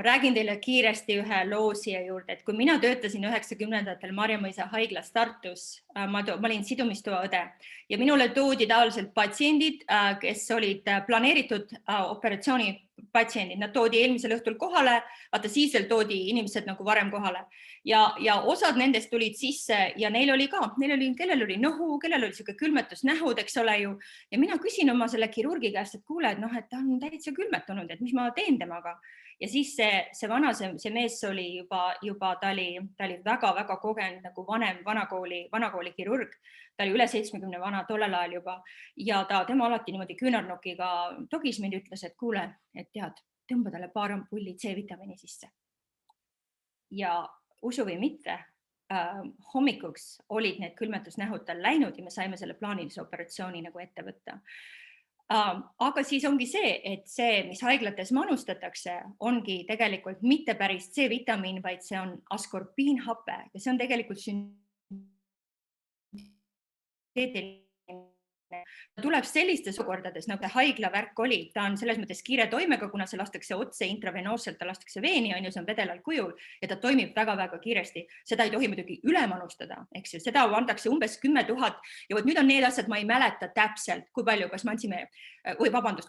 räägin teile kiiresti ühe loo siia juurde, et kui mina töötasin 90-ndatel Marjamõisa haiglas Tartus, ma olin sidumistoa õde ja minule toodi tavaliselt patsiendid, kes olid planeeritud operatsiooni patsiendid, nad toodi eelmisel õhtul kohale, vaata siis veel toodi inimesed nagu varem kohale ja osad nendest tulid sisse ja neil oli, kellel oli nohu, kellel oli siuke külmetusnähud, eks ole ju. Ja mina küsin oma selle kirurgi käest, et kuule, et noh, et ta on täitsa külmetunud, et mis ma teen temaga. Ja siis see mees oli juba ta oli väga-väga kogenud nagu vanakooli kirurg. Ta oli üle 70 vana tollel ajal juba ja tema alati niimoodi küünarnukiga togis mind, ütles, et kuule, et tead, tõmba talle paar ampulli C-vitamiini sisse. Ja usu või mitte, hommikuks olid need külmetusnähud tal läinud ja me saime selle plaanilise operatsiooni nagu ette võtta. Aga siis ongi see, et see, mis haiglates manustatakse, ongi tegelikult mitte päris C-vitamiin, vaid see on askorbiinhape ja see on tegelikult ta tuleb sellistes olukordades, nagu haiglavärk oli, ta on selles mõttes kiire toimega, kuna see lastakse otse intravenoosselt, ta lastakse veeni, see on vedelal kujul ja ta toimib väga-väga kiiresti. Seda ei tohi muidugi üle manustada, eks ju, seda antakse umbes 10 000 ja vot nüüd on need asjad, ma ei mäleta täpselt, kui palju, kas me andsime,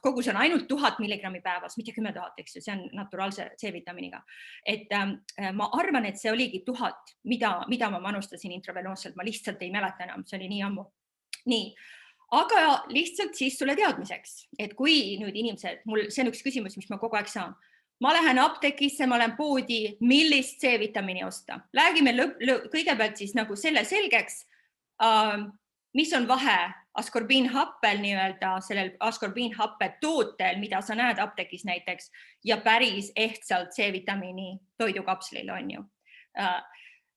kogus on ainult 1000 milligrammi päevas, mitte 10 000, eks ju, see on naturaalse C-vitamiiniga. Et ma arvan, et see oligi 1000, mida ma manustasin intravenoosselt, ma lihtsalt ei mäleta enam, see oli nii ammu. Nii. Aga lihtsalt siis sulle teadmiseks, et kui nüüd inimesed, see on üks küsimus, mis ma kogu aeg saan. Ma lähen apteekisse, ma lähen poodi, millist C-vitamiini osta. Räägime kõigepealt siis nagu selle selgeks, mis on vahe askorbiinhappel, sellel askorbiinhappe tootel, mida sa näed apteekis näiteks, ja päris ehtsalt C-vitamiini toidukapslil on ju.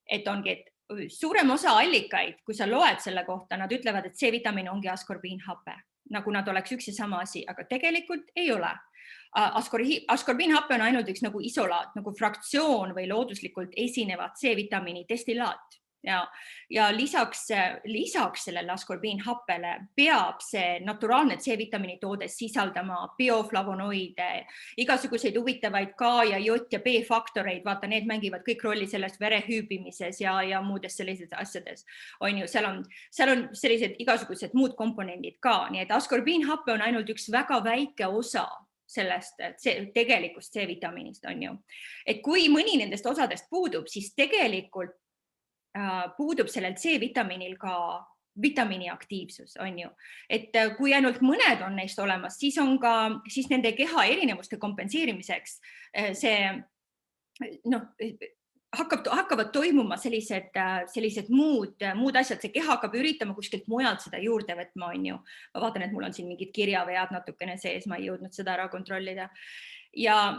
Et ongi, et suurem osa allikaid, kui sa loed selle kohta, nad ütlevad, et C-vitamiin ongi askorbiinhape, nagu nad oleks üks ja sama asi, aga tegelikult ei ole. Askorbiinhape on ainult üks nagu isolaat, nagu fraktsioon või looduslikult esinevad C-vitamiini destillaat. Ja lisaks sellele askorbiinhappele peab see naturaalne C-vitamiini toode sisaldama bioflavonoide, igasuguseid huvitavaid K ja J ja B faktoreid, vaata, need mängivad kõik rolli selles vere hüübimises ja muudes sellises asjades. Seal on sellised igasugused muud komponendid ka, nii et askorbiinhape on ainult üks väga väike osa sellest tegelikust C-vitamiinist on ju. Et kui mõni nendest osadest puudub, siis tegelikult puudub sellel C-vitamiinil ka vitamiini aktiivsus, on ju. Et kui ainult mõned on neist olemas, siis nende keha erinevuste kompenseerimiseks hakkavad toimuma sellised muud asjad, see keha hakkab üritama kuskilt mujalt seda juurde võtma, on ju. Ma vaatan, et mul on siin mingid kirjavead natukene sees, ma ei jõudnud seda ära kontrollida. Ja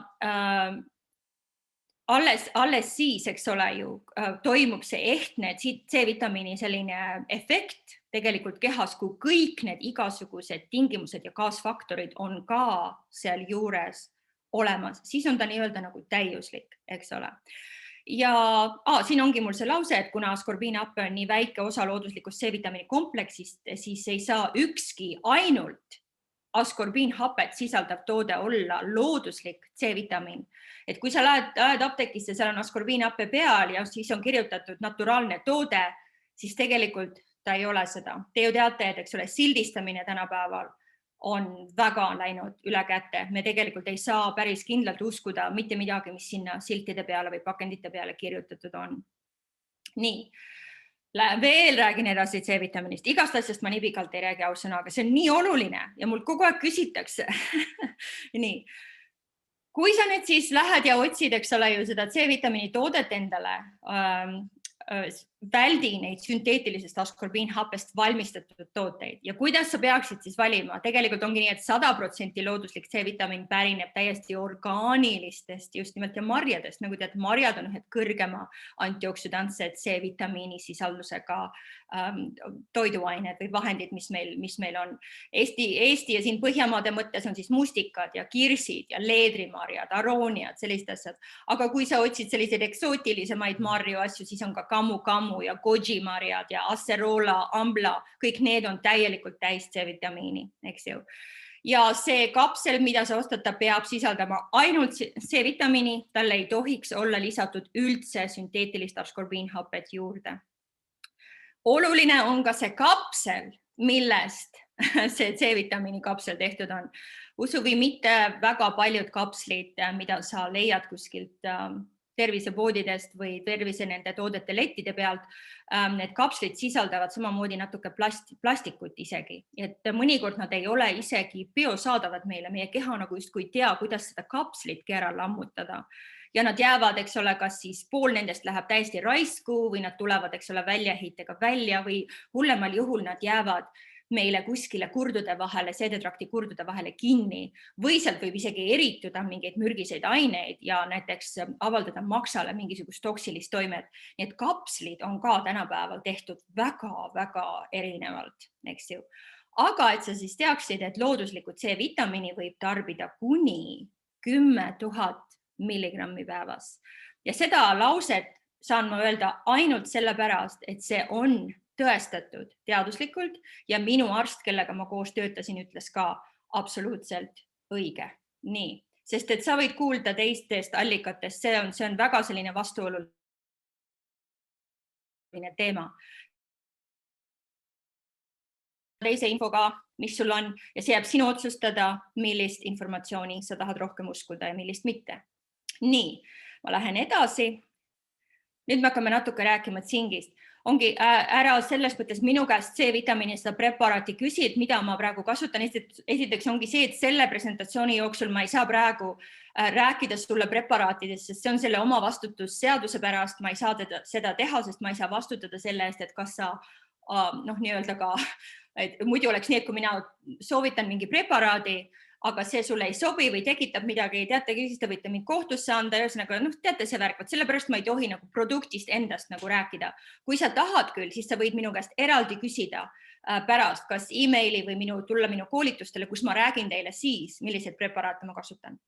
alles siis, eks ole ju, toimub see ehtne C-vitamiini selline efekt tegelikult kehas, kui kõik need igasugused tingimused ja kaasfaktorid on ka seal juures olemas, siis on ta nii-öelda nagu täiuslik, eks ole. Ja siin ongi mul see lause, et kuna askorbiinhape on nii väike osa looduslikust C-vitamiini kompleksist, siis ei saa ükski ainult askorbiinhapet sisaldav toode olla looduslik C-vitamiin. Et kui sa lähed apteekisse, seal on askorbiinhape peal ja siis on kirjutatud naturaalne toode, siis tegelikult ta ei ole seda. Te ju teate, et eks ole, sildistamine tänapäeval on väga läinud üle kätte. Me tegelikult ei saa päris kindlalt uskuda mitte midagi, mis sinna siltide peale või pakendite peale kirjutatud on. Nii. Veel räägin edasi C-vitamiinist. Igast asjast ma nii pikalt ei räägi ausõna, aga see on nii oluline ja mul kogu aeg küsitakse. Nii. Kui sa nüüd siis lähed ja otsid, eks ole ju seda C-vitamiini toodet endale, väldi neid sünteetilisest askorbiinhapest valmistatud tooteid ja kuidas sa peaksid siis valima? Tegelikult ongi nii, et 100% looduslik C-vitamiin pärineb täiesti orgaanilistest just nimelt ja marjadest. Nagu tead, marjad on ühed kõrgema antioksidantsed C-vitamiini sisaldusega toiduained või vahendid, mis meil on. Eesti ja siin Põhjamaade mõttes on siis mustikad ja kirsid ja leedrimarjad, arooniad, sellised asjad. Aga kui sa otsid selliseid eksootilisemaid marju asju, siis on ka kamu ja goji marjad ja acerola, ambla, kõik need on täielikult täis C-vitamiini, eks ju. Ja see kapsel, mida sa ostad, ta peab sisaldama ainult C-vitamiini, talle ei tohiks olla lisatud üldse sünteetilist askorbiinhapet juurde. Oluline on ka see kapsel, millest see C-vitamiini kapsel tehtud on. Usu või mitte, väga paljud kapslid, mida sa leiad kuskilt tervisepoodidest või tervise nende toodete lettide pealt, need kapslid sisaldavad samamoodi natuke plastikut isegi, et mõnikord nad ei ole isegi biosaadavad meile, meie keha nagu justkui ei tea, kuidas seda kapslitki ära lammutada. Ja nad jäävad, eks ole, kas siis pool nendest läheb täiesti raisku või nad tulevad, eks ole, väljaheitega välja või hullemal juhul nad jäävad meile kuskile kurdude vahele, seedetrakti kurdude vahele kinni või sealt võib isegi erituda mingeid mürgiseid aineid ja näiteks avaldada maksale mingisugust toksilist toimet. Nii et kapslid on ka tänapäeval tehtud väga-väga erinevalt, eks ju. Aga et sa siis teaksid, et looduslikud C-vitamiini võib tarbida kuni 10 000 milligrammi päevas. Ja seda lauset saan ma öelda ainult sellepärast, et see on tõestatud teaduslikult ja minu arst, kellega ma koos töötasin, ütles ka absoluutselt õige. Nii, sest et sa võid kuulda teistest allikatest, see on väga selline vastuoluline teema. Teise infoga, mis sul on ja see jääb sinu otsustada, millist informatsiooni sa tahad rohkem uskuda ja millist mitte. Nii, ma lähen edasi. Nüüd me hakkame natuke rääkima tsingist. Ongi ära selles mõttes minu käest C-vitamiini seda preparaati küsid, mida ma praegu kasutan. Esiteks ongi see, et selle presentatsiooni jooksul ma ei saa praegu rääkida sulle preparaatidest, sest see on selle oma vastutus seaduse pärast. Ma ei saa seda teha, sest ma ei saa vastutada selle eest, et kas sa nii-öelda ka, muidu oleks nii, et kui mina soovitan mingi preparaadi, aga see sulle ei sobi või tekitab midagi, teate, siis te võite mind kohtusse anda, ühesõnaga, teate see värk, sellepärast ma ei tohi nagu produktist endast nagu rääkida. Kui sa tahad küll, siis sa võid minu käest eraldi küsida pärast, kas emaili või tulla minu koolitustele, kus ma räägin teile siis, milliseid preparaate ma kasutan.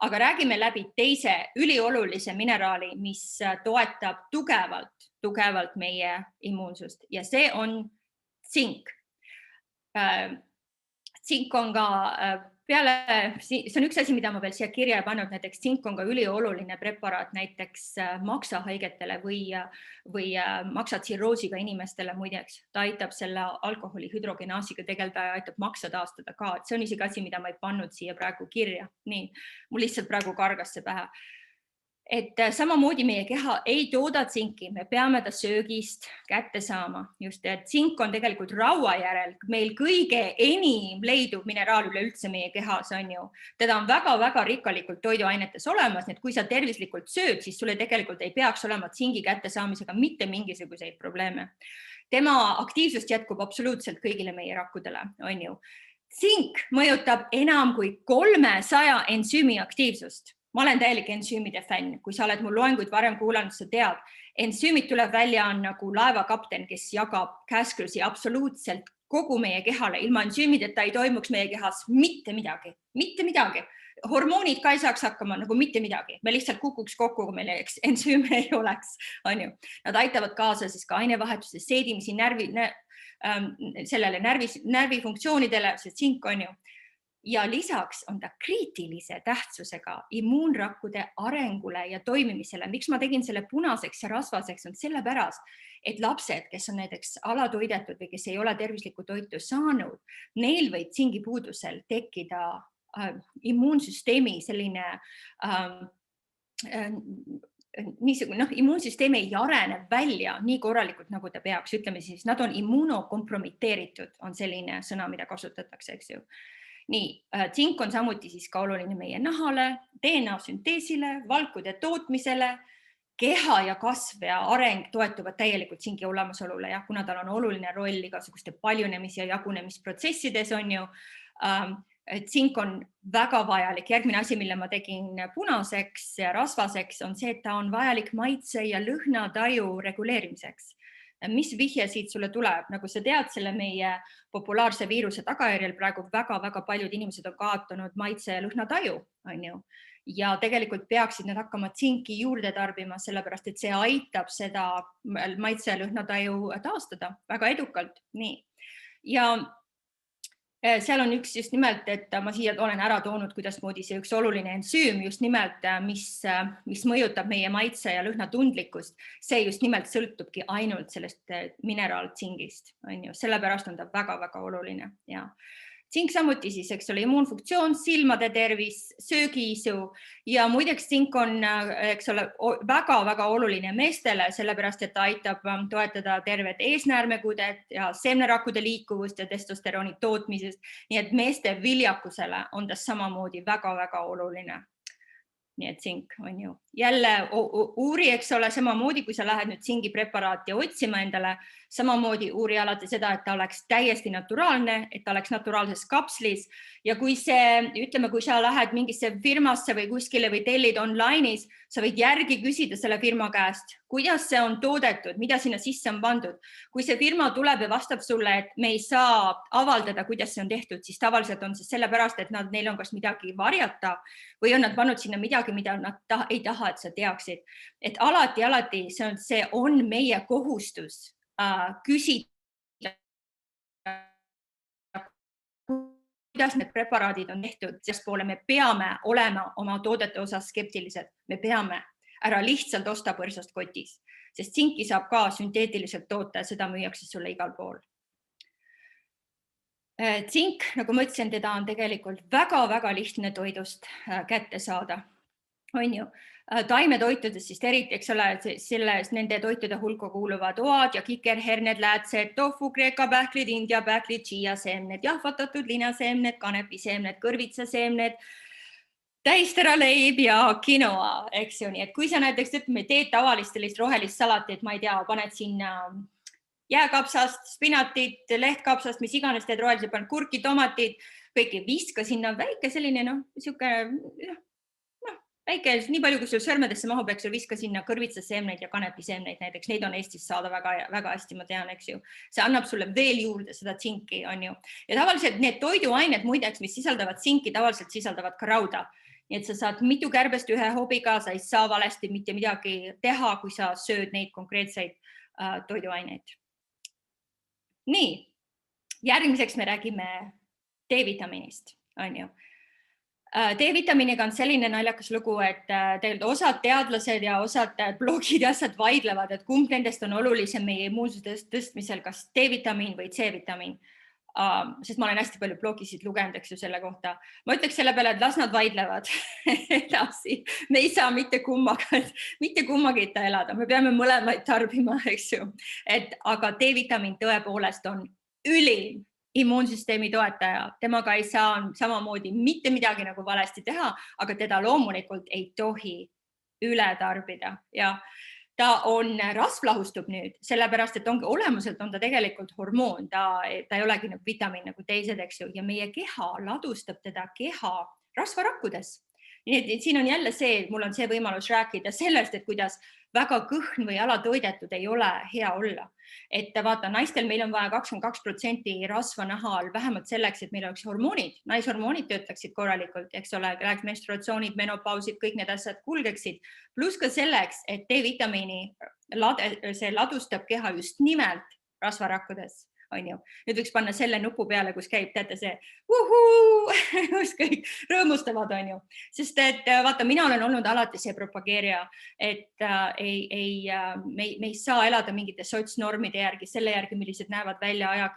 Aga räägime läbi teise üliolulise mineraali, mis toetab tugevalt meie immuunsust ja see on tsink. Tsink on ka see on üks asi, mida ma veel siia kirja ei pannud, näiteks tsink on ka ülioluline preparaat näiteks maksahaigetele või maksatsirroosiga inimestele muideks. Ta aitab selle alkoholi hüdrogenaasiga tegeleda ja aitab maksa taastada ka. See on isegi asi, mida ma ei pannud siia praegu kirja. Nii, mul lihtsalt praegu kargas see pähe. Et samamoodi meie keha ei tooda tsinki, me peame ta söögist kätte saama. Just, et tsink on tegelikult raua järel meil kõige enim leidub mineraal üleüldse meie kehas, on ju. Teda on väga-väga rikkalikult toiduainetes olemas, nii et kui sa tervislikult sööd, siis sulle tegelikult ei peaks olema tsingi kättesaamisega mitte mingisuguseid probleeme. Tema aktiivsust jätkub absoluutselt kõigile meie rakkudele, on ju. Tsink mõjutab enam kui 300 ensüümi aktiivsust. Ma olen täielik ensüümide fänn. Kui sa oled mul loenguid varem kuulanud, sa tead, ensüümid tuleb välja on nagu laevakapten, kes jagab käsklusi absoluutselt kogu meie kehale. Ilma ensüümideta ei toimuks meie kehas mitte midagi. Mitte midagi. Hormoonid ka ei saaks hakkama nagu mitte midagi. Me lihtsalt kukuks kokku, kui meil ensüüme ei oleks. On ju. Nad aitavad kaasa siis ka ainevahetuse seedimisi sellele närvifunktsioonidele, see tsink on ju. Ja lisaks on ta kriitilise tähtsusega immuunrakkude arengule ja toimimisele. Miks ma tegin selle punaseks ja rasvaseks on sellepärast, et lapsed, kes on näiteks alatoidetud või kes ei ole tervislikku toitu saanud, neil võib tsingi puudusel tekkida immuunsüsteemi selline immuunsüsteem ei arene välja nii korralikult, nagu ta peaks. Ütleme siis, nad on immunokompromiteeritud, on selline sõna, mida kasutatakse, eks ju. Nii, tsink on samuti siis ka oluline meie nahale, DNA sünteesile, valkude tootmisele, keha ja kasv ja areng toetuvad täielikult tsingi olemasolule, ja kuna tal on oluline roll igasuguste paljunemis- ja jagunemisprotsessides on ju, tsink on väga vajalik. Järgmine asi, mille ma tegin punaseks ja rasvaseks, on see, et ta on vajalik maitse- ja lõhnataju reguleerimiseks. Mis vihje siit sulle tuleb? Nagu sa tead, selle meie populaarse viiruse tagajärjel praegu väga-väga paljud inimesed on kaotanud maitse- ja lõhnataju, on ju. Ja tegelikult peaksid nad hakkama tsinki juurde tarbima, sellepärast et see aitab seda maitse- ja lõhnataju taastada väga edukalt. Nii. Ja Seal on üks just nimelt, et ma siia olen ära toonud, kuidasmoodi see üks oluline ensüüm just nimelt, mis mõjutab meie maitse ja lõhnatundlikkust. See just nimelt sõltubki ainult sellest mineraaltsingist, on ju. Sellepärast on ta väga-väga oluline. Ja tsink samuti siis, eks ole, immuunfunktsioon, silmade tervis, söögiisu ja muideks tsink on, eks ole, väga-väga oluline meestele, sellepärast, et ta aitab toetada tervet eesnäärmekudet ja seemnerakkude liikuvust ja testosterooni tootmisest. Nii et meeste viljakusele on ta samamoodi väga-väga oluline. Nii et tsink on ju. Jälle uuri, eks ole, samamoodi, kui sa lähed nüüd tsingi preparaati otsima endale, samamoodi uuri alati seda, et ta oleks täiesti naturaalne, et ta oleks naturaalses kapslis. Ja kui see, ütleme, kui sa lähed mingisse firmasse või kuskile või tellid online'is, sa võid järgi küsida selle firma käest, kuidas see on toodetud, mida sinna sisse on pandud. Kui see firma tuleb ja vastab sulle, et me ei saa avaldada, kuidas see on tehtud, siis tavaliselt on see sellepärast, et neil on kas midagi varjata või on nad pannud sinna midagi, mida nad ei taha, et sa teaksid. Et alati see on meie kohustus küsida, kuidas need preparaadid on tehtud, sest poole me peame olema oma toodete osas skeptilised. Me peame ära lihtsalt osta põrsast kotis, sest tsinki saab ka sünteetiliselt toota ja seda müüakse sulle igal pool. Tsink, nagu ma ütlesin, teda on tegelikult väga-väga lihtne toidust kätte saada. On ju, taimetoitudes siis eriti, eks ole, nende toitude hulka kuuluvad oad ja kikerherned, läätsed, tofu, kreeka pähklid, india pähklid, chia seemned, jahvatatud linaseemned, kanepiseemned, kõrvitsaseemned, täisteraleib ja quinoa, eks ju. Nii et kui sa näiteks teed tavalist sellist rohelist salatit, ma ei tea, paned sinna jääkapsast, spinatit, lehtkapsast, mis iganes teed rohelised, paned kurki, tomatid, kõiki viska sinna väike selline, väike, nii palju, kui sul sõrmedesse mahub, eks ju, viska sinna kõrvitsaseemneid ja kanepiseemneid näiteks. Neid on Eestis saada väga hästi, ma tean, eks ju. See annab sulle veel juurde seda tsinki, on ju. Ja tavaliselt need toiduained, muideks, mis sisaldavad tsinki, tavaliselt sisaldavad ka rauda. Nii et sa saad mitu kärbest ühe hobiga, sa ei saa valesti mitte midagi teha, kui sa sööd neid konkreetseid toiduaineid. Nii, järgmiseks me räägime D-vitamiinist, on ju. D-vitamiiniga on selline naljakas lugu, et osad teadlased ja osad blogid ja asjad vaidlevad, et kumb nendest on olulisem meie immuunsuse tõstmisel, kas D-vitamiin või C-vitamiin. Sest ma olen hästi palju blogisid lugenud, eks ju, selle kohta. Ma ütleks selle peale, et las nad vaidlevad edasi. Me ei saa mitte kummagita elada. Me peame mõlemaid tarbima, eks ju. Aga D-vitamiin tõepoolest on ülim immuunsüsteemi toetaja. Temaga ei saa samamoodi mitte midagi nagu valesti teha, aga teda loomulikult ei tohi üle tarbida. Ja ta rasvlahustub nüüd, sellepärast, et olemuselt on ta tegelikult hormoon. Ta ei olegi nagu vitamiin nagu teised, eks ju. Ja meie keha ladustab teda rasvarakkudes. Nii et siin on jälle see, mul on see võimalus rääkida sellest, et kuidas väga kõhn või alatoidetud ei ole hea olla. Et vaata, naistel meil on vaja 22% rasva nahal vähemalt selleks, et meil oleks hormoonid. Naishormoonid töötaksid korralikult, eks ole, läheks menstruatsioonid, menopausid, kõik need asjad kulgeksid. Plus ka selleks, et D-vitamiini see ladustab keha just nimelt rasvarakkudes. On ju. Nüüd võiks panna selle nupu peale, kus käib, teate see, kus kõik rõõmustavad, on ju. Sest et vaata, mina olen olnud alati see propageerija, et me ei saa elada mingite sotsnormide järgi, selle järgi, millised näevad välja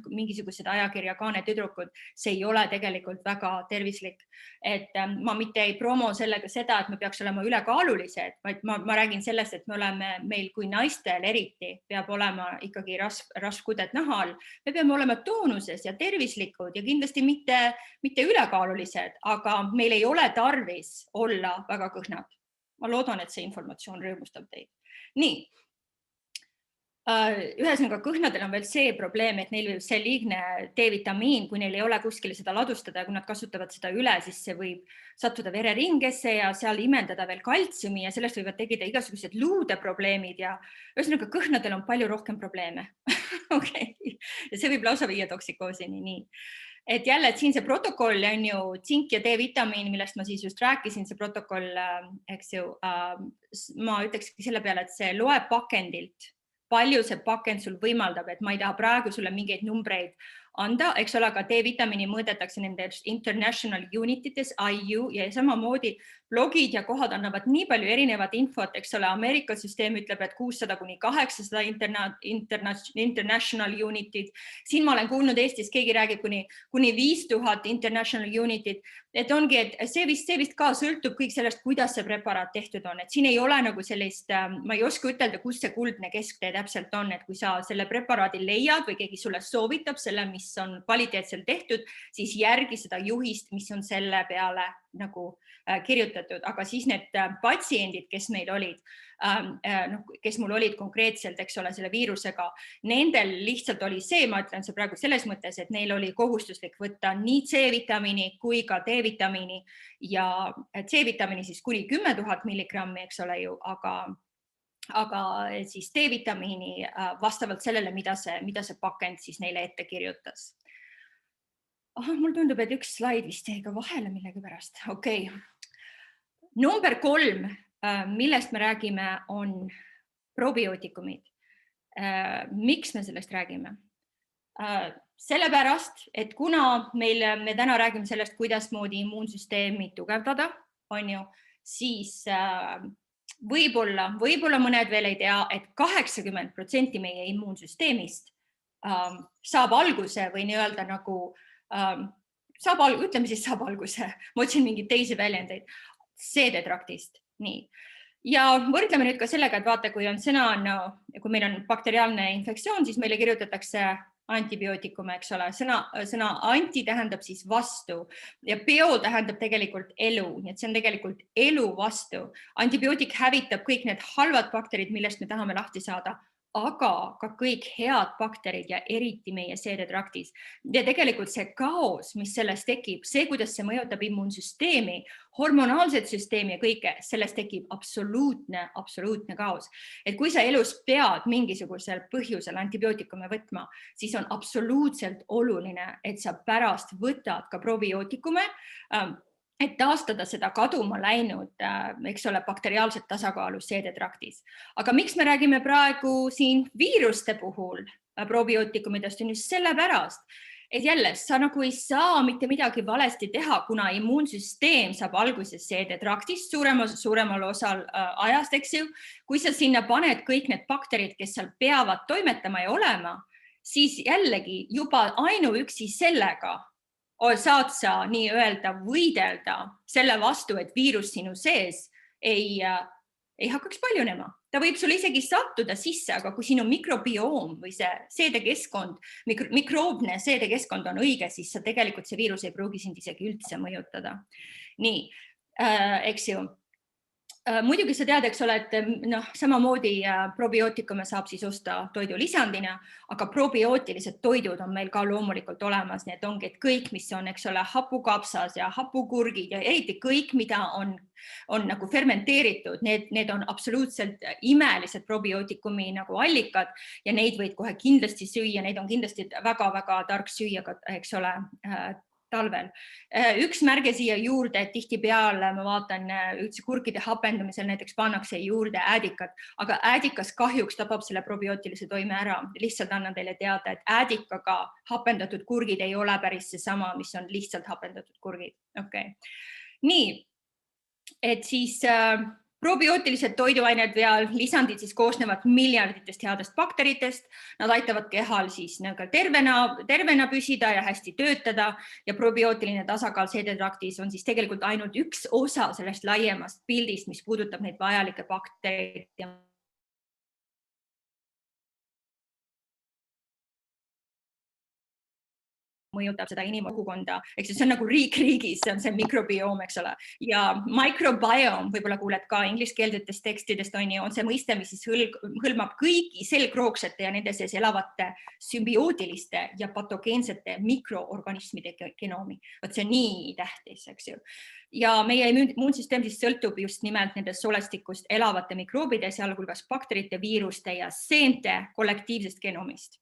mingisugused ajakirjakaane tüdrukud. See ei ole tegelikult väga tervislik. Et ma mitte ei promo sellega seda, et me peaks olema ülekaalulised, vaid ma räägin sellest, et meil kui naistel eriti peab olema ikkagi rasvkudet nahal. Me peame olema toonuses ja tervislikud ja kindlasti mitte ülekaalulised, aga meil ei ole tarvis olla väga kõhnad. Ma loodan, et see informatsioon rõõmustab teid. Nii. Ühesõnaga, kõhnadel on veel see probleem, et neil võib see liigne D-vitamiin, kui neil ei ole kuskil seda ladustada ja kui nad kasutavad seda üle, siis see võib sattuda vereringesse ja seal imendada veel kaltsiumi ja sellest võivad tegida igasugused luudeprobleemid ja ühesõnaga, kõhnadel on palju rohkem probleeme. Okay. Ja see võib lausa viia toksikoosini. Nii. Et jälle, et siin see protokoll on ju tsink ja D-vitamiin, millest ma siis just rääkisin, see protokoll, eks ju, ma ütlekski selle peale, et see loeb pakendilt, palju see pakend sul võimaldab, et ma ei taha praegu sulle mingeid numbreid anda, eks ole, aga D-vitamiini mõõdetakse nendes international unitites, IU, ja samamoodi blogid ja kohad annavad nii palju erinevat infot, eks ole, Ameerika süsteem ütleb, et 600 kuni 800 international united. Siin ma olen kuulnud Eestis, keegi räägib kuni 5000 international united. Et ongi, et see vist ka sõltub kõik sellest, kuidas see preparaat tehtud on. Et siin ei ole nagu sellist, ma ei oska ütelda, kus see kuldne kesktee täpselt on, et kui sa selle preparaadi leiad või keegi sulle soovitab selle, mis on kvaliteetselt tehtud, siis järgi seda juhist, mis on selle peale nagu kirjutatud, aga siis need patsiendid, kes meil olid, kes mul olid konkreetselt, eks ole, selle viirusega, nendel lihtsalt oli see, ma ütlen see praegu selles mõttes, et neil oli kohustuslik võtta nii C-vitamiini kui ka D-vitamiini ja C-vitamiini siis kuni 10 000 milligrammi, eks ole ju, aga siis D-vitamiini vastavalt sellele, mida see pakend siis neile ette kirjutas. Mul tundub, et üks slaid vist jäi ka vahele millegi pärast. Okei. Number 3, millest me räägime, on probiootikumid. Miks me sellest räägime? Sellepärast, et kuna me täna räägime sellest, kuidas moodi immuunsüsteemi tugevdada, on ju, siis võib-olla mõned veel ei tea, et 80% meie immuunsüsteemist saab alguse või nii-öelda nagu ütleme siis saab alguse, ma otsin mingeid teisi väljendeid, seedetraktist. Nii. Ja võrdleme nüüd ka sellega, et vaata, kui kui meil on bakteriaalne infektsioon, siis meile kirjutatakse antibiootikume, eks ole. Sõna anti tähendab siis vastu ja bio tähendab tegelikult elu, nii et see on tegelikult elu vastu. Antibiootik hävitab kõik need halvad bakterid, millest me tahame lahti saada, aga ka kõik head bakterid ja eriti meie seedetraktis. Ja tegelikult see kaos, mis sellest tekib, see, kuidas see mõjutab immuunsüsteemi, hormonaalset süsteemi ja kõike, sellest tekib absoluutne kaos. Et kui sa elus pead mingisugusel põhjusel antibiootikume võtma, siis on absoluutselt oluline, et sa pärast võtad ka probiootikume, et taastada seda kaduma läinud, eks ole, bakteriaalset tasakaalu seedetraktis. Aga miks me räägime praegu siin viiruste puhul probiootikumidest on just sellepärast, et jälle sa nagu ei saa mitte midagi valesti teha, kuna immuunsüsteem saab alguses seedetraktist suuremal osal ajast, eks ju. Kui sa sinna paned kõik need bakterid, kes seal peavad toimetama ja olema, siis jällegi juba ainuüksi sellega saad sa nii-öelda võidelda selle vastu, et viirus sinu sees ei hakkaks paljunema. Ta võib sul isegi sattuda sisse, aga kui sinu mikrobioom või see seedekeskkond, mikroobne seedekeskkond on õige, siis tegelikult see viirus ei pruugi sind isegi üldse mõjutada. Nii, eks ju. Muidugi sa tead, eks ole, et samamoodi probiootikume saab siis osta toidulisandina, aga probiootilised toidud on meil ka loomulikult olemas. Need ongi, et kõik, mis on, eks ole, hapukapsas ja hapukurgid ja eriti kõik, mida on nagu fermenteeritud, need on absoluutselt imelised probiootikumi nagu allikad ja neid võid kohe kindlasti süüa, neid on kindlasti väga-väga tark süüa, eks ole, talvel. Üks märge siia juurde, et tihtipeale ma vaatan üldse kurkide hapendumisel näiteks pannakse juurde äädikat, aga äädikas kahjuks tapab selle probiootilise toime ära. Lihtsalt annan teile teada, et äädikaga hapendatud kurgid ei ole päris seesama, mis on lihtsalt hapendatud kurgid. Okay. Nii, et siis probiootilised toiduained ja lisandid siis koosnevad miljarditest headest bakteritest. Nad aitavad kehal siis tervena püsida ja hästi töötada ja probiootiline tasakaal seedetraktis on siis tegelikult ainult üks osa sellest laiemast pildist, mis puudutab neid vajalikke baktereid ja mõjutab seda inimkogukonda, eks see on nagu riik riigis, see on see mikrobioom, eks ole. Ja microbiome, võib-olla kuuled ka ingliskeelsetest tekstidest, on see mõiste, mis siis hõlmab kõigi selgroogsete ja nende sees elavate sümbiootiliste ja patogeensete mikroorganismide genoomi. Võt see nii tähtis, eks ju. Ja meie immuunsüsteem siis sõltub just nimelt nendest solestikust elavate mikroobide, sealhulgas bakterite, viiruste ja seente kollektiivsest genoomist.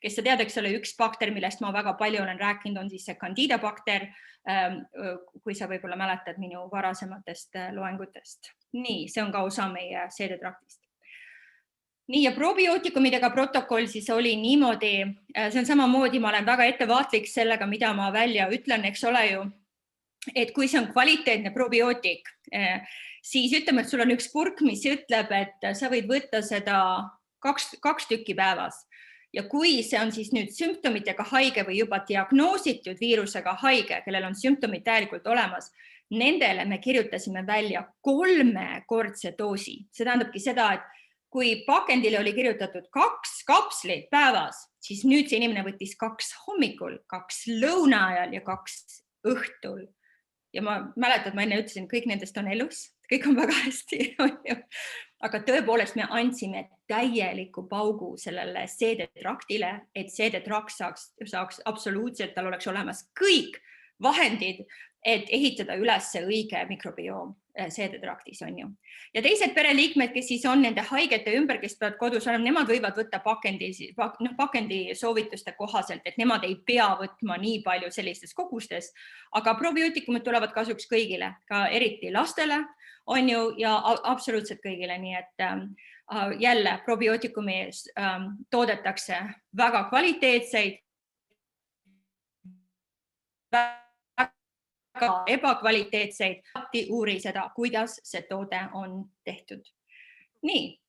Kes sa tead, eks ole, üks bakter, millest ma väga palju olen rääkinud, on siis see Candida bakter, kui sa võib-olla mäletad minu varasematest loengutest. Nii, see on ka osa meie seedetraktist. nii ja probiootikumidega protokoll siis oli niimoodi, see on samamoodi, ma olen väga ettevaatlik sellega, mida ma välja ütlen, eks ole ju, et kui see on kvaliteetne probiootik, siis ütleme, et sul on üks purk, mis ütleb, et sa võid võtta seda kaks tükki päevas. Ja kui see on siis nüüd sümptomitega haige või juba diagnoositud viirusega haige, kellel on sümptomid täielikult olemas, nendele me kirjutasime välja 3-kordse doosi. See tähendabki seda, et kui pakendile oli kirjutatud 2 kapslit päevas, siis nüüd see inimene võttis 2 hommikul, 2 lõuna ajal ja 2 õhtul. Ja ma mäletan, et ma enne ütlesin, kõik nendest on elus, kõik on väga hästi. Aga tõepoolest me andsime täieliku paugu sellele seedetraktile, et seedetrakt saaks absoluutselt, tal oleks olemas kõik vahendid, et ehitada üles õige mikrobioom seedetraktis on ju. Ja teised pereliikmed, kes siis on nende haigete ümber, kes peavad kodus olema, nemad võivad võtta pakendi soovituste kohaselt, et nemad ei pea võtma nii palju sellistes kogustes, aga probiootikumid tulevad kasuks kõigile, ka eriti lastele on ju ja absoluutselt kõigile, nii et jälle probiootikumi toodetakse väga kvaliteetseid, väga ebakvaliteetseid, uuri seda, kuidas see toode on tehtud. Nii,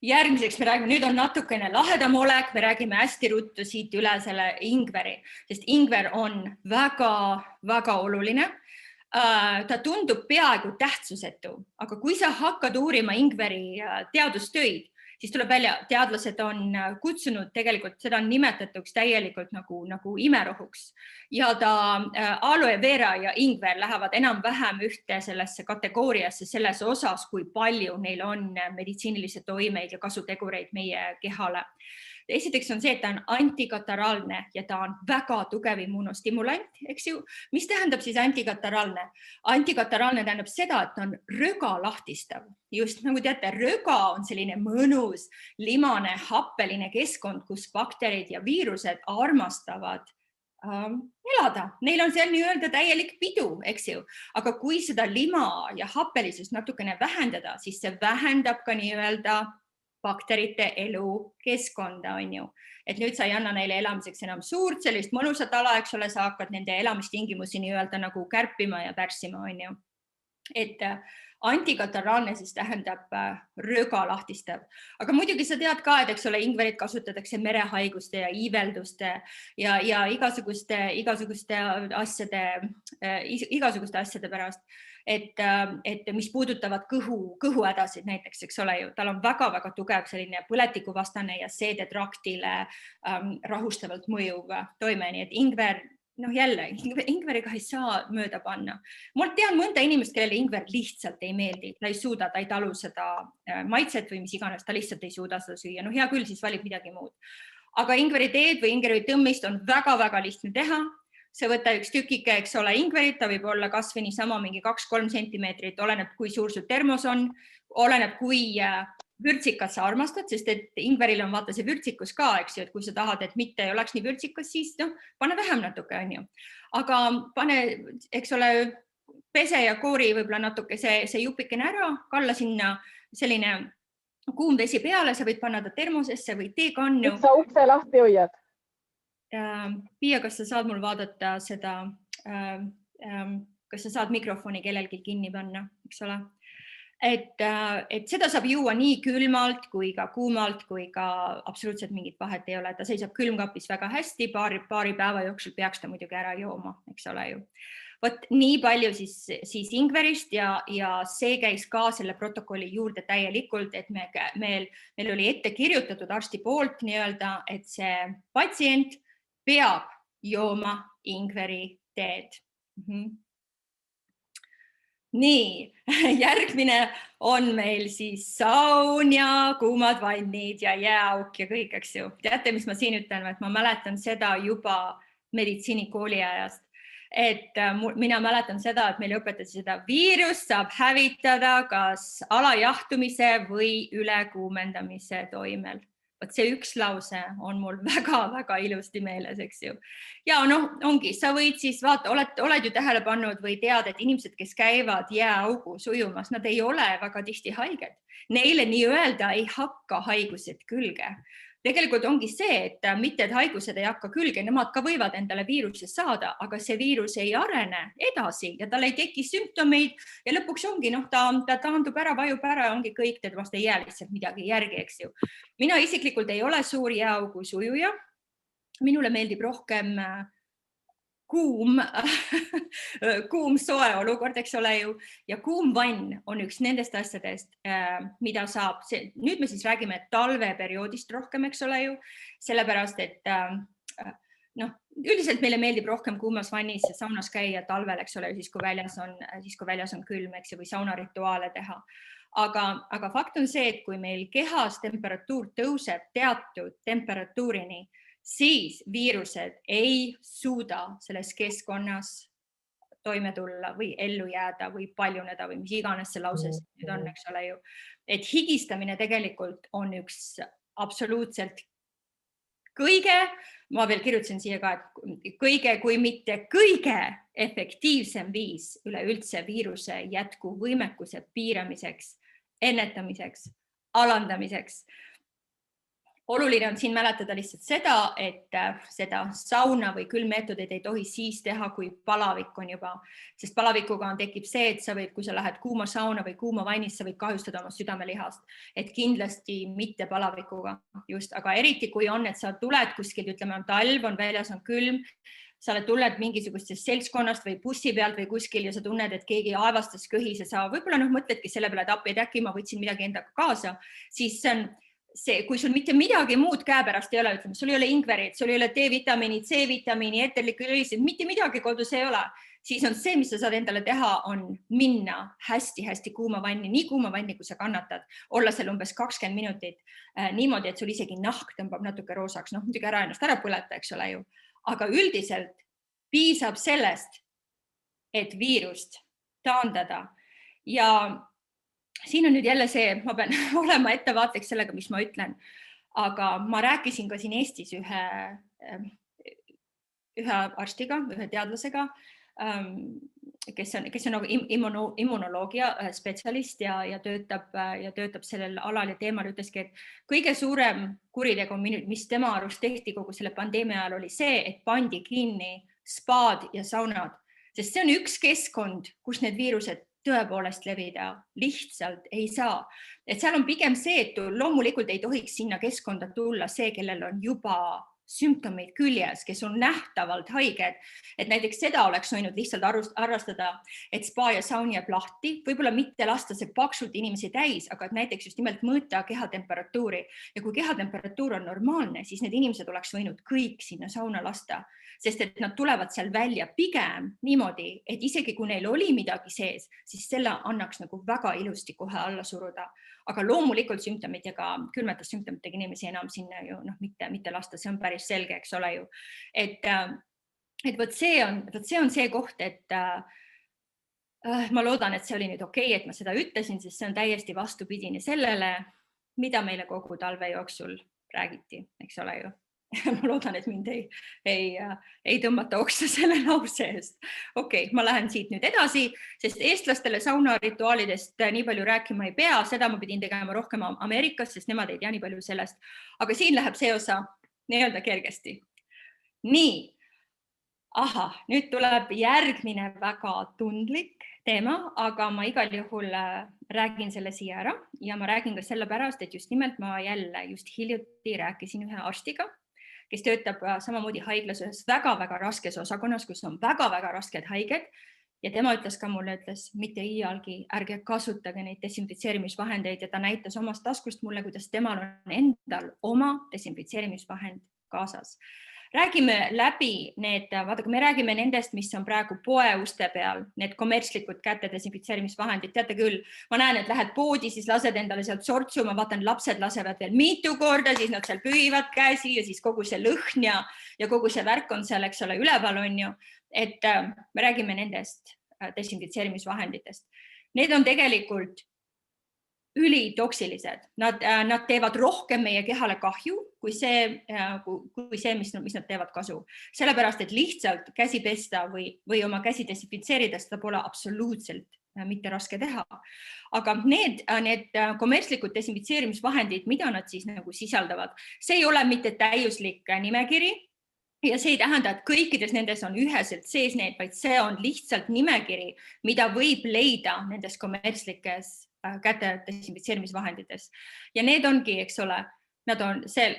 järgmiseks me räägime, nüüd on natukene lahedam olek, me räägime hästi ruttu siit üle selle ingveri, sest ingver on väga oluline. Ta tundub peaaegu tähtsusetu, aga kui sa hakkad uurima ingveri teadustöid, siis tuleb välja, teadlased on kutsunud tegelikult, seda on nimetatuks täielikult nagu imerohuks ja ta aloe vera ja ingver lähevad enam-vähem ühte sellesse kategooriasse selles osas, kui palju neil on meditsiinilisi toimeid ja kasutegureid meie kehale. Esiteks on see, et ta on antikataraalne ja ta on väga tugev immunostimulant, eks ju. Mis tähendab siis antikataraalne? Antikataraalne tähendab seda, et ta on röga lahtistav. Just nagu teate, röga on selline mõnus, limane, happeline keskkond, kus bakterid ja viirused armastavad elada. Neil on seal nii-öelda täielik pidu, eks ju. Aga kui seda lima ja happelisust natukene vähendada, siis see vähendab ka nii-öelda bakterite elukeskkonda on ju. Et nüüd sa ei anna neile elamiseks enam suurt sellist mõnusat ala, eks ole, sa hakkad nende elamistingimusi nii-öelda nagu kärpima ja pärssima on ju. Et antikataraalne siis tähendab röga lahtistav. Aga muidugi sa tead ka, et eks ole, ingverit kasutatakse merehaiguste ja iivelduste ja igasuguste asjade pärast. Et mis puudutavad kõhuhädasid näiteks, eks ole ju, tal on väga-väga tugev selline põletikuvastane ja seedetraktile rahustavalt mõjuv toime, nii et ingver, jälle, ingveriga ei saa mööda panna. Ma tean mõnda inimest, kellele ingver lihtsalt ei meeldi, ta ei suuda, ta ei talu seda maitset või mis iganes, ta lihtsalt ei suuda seda süüa. No hea küll, siis valib midagi muud. Aga ingveri teed või ingveri tõmmist on väga-väga lihtne teha. See võtta üks tükike, eks ole, ingverit, ta võib olla kas või niisama mingi 2-3 sentimeetrit, oleneb kui suur su termos on, oleneb kui vürtsikas sa armastad, sest et ingveril on vaata see vürtsikus ka, eks ju, et kui sa tahad, et mitte ei oleks nii vürtsikas, siis pane vähem natuke, on ju. Aga pane, eks ole, pese ja koori võib-olla natuke see jupikene ära, kalla sinna selline kuum vesi peale, sa võid panna ta termosesse või teekannu. Miks sa ukse lahti hoiad? Piia, kas sa saad mul vaadata seda, kas sa saad mikrofoni kellelgi kinni panna, eks ole? Et seda saab juua nii külmalt kui ka kuumalt, kui ka absoluutselt mingit vahet ei ole. Ta seisab külmkapis väga hästi, paari päeva jooksul peaks ta muidugi ära jooma, eks ole ju. Võt nii palju siis ingverist ja see käis ka selle protokolli juurde täielikult, et meil oli ette kirjutatud arsti poolt nii-öelda, et see patsient peab jooma ingveri teed. Nii, järgmine on meil siis saun ja kuumad vannid ja jääauk ja kõik, eks ju. Teate, mis ma siin ütlen, et ma mäletan seda juba meditsiinikooli ajast. Et mina mäletan seda, et meil õpetati seda viirust saab hävitada kas alajahtumise või ülekuumendamise toimel. Vot see üks lause on mul väga-väga ilusti meeles, eks ju. Ja ongi, sa võid siis vaata, oled ju tähele pannud või tead, et inimesed, kes käivad jääaugus ujumas, nad ei ole väga tihti haiged. Neile nii-öelda ei hakka haigused külge. Tegelikult ongi see, et mitte et haigused ei hakka külge, nemad ka võivad endale viiruse saada, aga see viirus ei arene edasi ja tal ei teki sümptomeid ja lõpuks ongi, ta taandub ära, vajub ära ja ongi kõik, temast ei jää lihtsalt midagi järgi, eks ju. Mina isiklikult ei ole suur jääaugus ujuja. Minule meeldib rohkem kuum soe olukord, eks ole ju, ja kuum vann on üks nendest asjadest, mida saab, nüüd me siis räägime talveperioodist rohkem, eks ole ju, sellepärast, et üldiselt meile meeldib rohkem kuumas vannis ja saunas käia talvel, eks ole, siis kui väljas on külm, eks ju, või saunarituaale teha. Aga fakt on see, et kui meil kehas temperatuur tõuseb teatud temperatuurini, siis viirused ei suuda selles keskkonnas toime tulla või ellu jääda või paljuneda või mis iganes see lause nüüd on, eks ole ju. Et higistamine tegelikult on üks absoluutselt kõige, ma veel kirjutasin siia ka, et kõige, kui mitte kõige efektiivsem viis üleüldse viiruse jätkuvõimekuse piiramiseks, ennetamiseks, alandamiseks. Oluline on siin mäletada lihtsalt seda, et seda sauna või külmmeetodeid ei tohi siis teha, kui palavik on juba, sest palavikuga tekib see, et sa võid, kui sa lähed kuuma sauna või kuuma vannis, sa võid kahjustada oma südamelihast, et kindlasti mitte palavikuga just, aga eriti kui on, et sa tuled kuskil, ütleme, talv on väljas, on külm, sa tuled mingisugustest seltskonnast või bussi pealt või kuskil ja sa tunned, et keegi aevastas köhis ja sa võib-olla mõtledki selle peale, et appi, et äkki ma võtsin midagi endaga kaasa, siis see, kui sul mitte midagi muud käepärast ei ole, ütleme, sul ei ole ingverit, sul ei ole D-vitamiini, C-vitamiini, eterlikõlisid, mitte midagi kodus ei ole, siis on see, mis sa saad endale teha, on minna hästi-hästi kuuma vanni, nii kuuma vanni, kui sa kannatad, olla seal umbes 20 minutit niimoodi, et sul isegi nahk tõmbab natuke roosaks, muidugi ennast ära põleta, eks ole ju, aga üldiselt piisab sellest, et viirust taandada ja siin on nüüd jälle see, ma pean olema ettevaatlik sellega, mis ma ütlen, aga ma rääkisin ka siin Eestis ühe arstiga, ühe teadlasega, kes on nagu immunoloogia spetsialist ja töötab sellel alal ja teemal, ütleski, et kõige suurem kuritegu, mis tema arust tehti kogu selle pandeemia ajal, oli see, et pandi kinni spaad ja saunad, sest see on üks keskkond, kus need viirused tõepoolest levida lihtsalt ei saa. Et seal on pigem see, et loomulikult ei tohiks sinna keskkonda tulla see, kellel on juba sümptomeid küljes, kes on nähtavalt haiged. Et näiteks seda oleks võinud lihtsalt arvestada, et spa ja saun jääb lahti, võib-olla mitte lasta see paksult inimesi täis, aga et näiteks just nimelt mõõta kehatemperatuuri. Ja kui kehatemperatuur on normaalne, siis need inimesed oleks võinud kõik sinna sauna lasta, sest et nad tulevad seal välja pigem niimoodi, et isegi kui neil oli midagi sees, siis selle annaks nagu väga ilusti kohe alla suruda. Aga loomulikult sümptomitega, külmetas sümptomitega inimesi enam sinna ju mitte lasta, see on päris selge, eks ole ju. Et võt see on see koht, et ma loodan, et see oli nüüd okei, et ma seda ütlesin, sest see on täiesti vastupidine sellele, mida meile kogu talve jooksul räägiti, eks ole ju. Ma loodan, et mind ei tõmmata oksa selle lause eest. Okei, ma lähen siit nüüd edasi, sest eestlastele saunarituaalidest nii palju rääkima ei pea, seda ma pidin tegema rohkem Ameerikas, sest nemad ei tea nii palju sellest. Aga siin läheb see osa nii-öelda kergesti. Nii, nüüd tuleb järgmine väga tundlik teema, aga ma igal juhul räägin selle siia ära ja ma räägin ka sellepärast, et just nimelt ma jälle just hiljuti rääkisin ühe arstiga, kes töötab samamoodi haiglas ühes väga-väga raskes osakonnas, kus on väga-väga rasked haiged ja tema ütles ka mulle, mitte iialgi ärge kasutage neid desinfitseerimisvahendeid ja ta näitas omast taskust mulle, kuidas temal on endal oma desinfitseerimisvahend kaasas. Räägime läbi need, vaadake, me räägime nendest, mis on praegu poe uste peal, need kommertslikud käte desinfitseerimisvahendid, teate küll, ma näen, et lähed poodi, siis lased endale sealt sortsu, ma vaatan, lapsed lasevad veel mitu korda, siis nad seal pühivad käsi ja siis kogu see lõhn ja kogu see värk on seal, eks ole, üleval on ju, et me räägime nendest desinfitseerimisvahenditest. Need on tegelikult ülitoksilised. Nad teevad rohkem meie kehale kahju kui see, mis nad teevad kasu. Sellepärast, et lihtsalt käsi pesta või oma käsi desinfitseerida, seda pole absoluutselt mitte raske teha. Aga need kommertslikud desinfitseerimisvahendid, mida nad siis nagu sisaldavad, see ei ole mitte täiuslik nimekiri. Ja see ei tähenda, et kõikides nendes on üheselt sees need, vaid see on lihtsalt nimekiri, mida võib leida nendes kommertslikes käte desinfitseerimisvahendites. Ja need ongi, eks ole,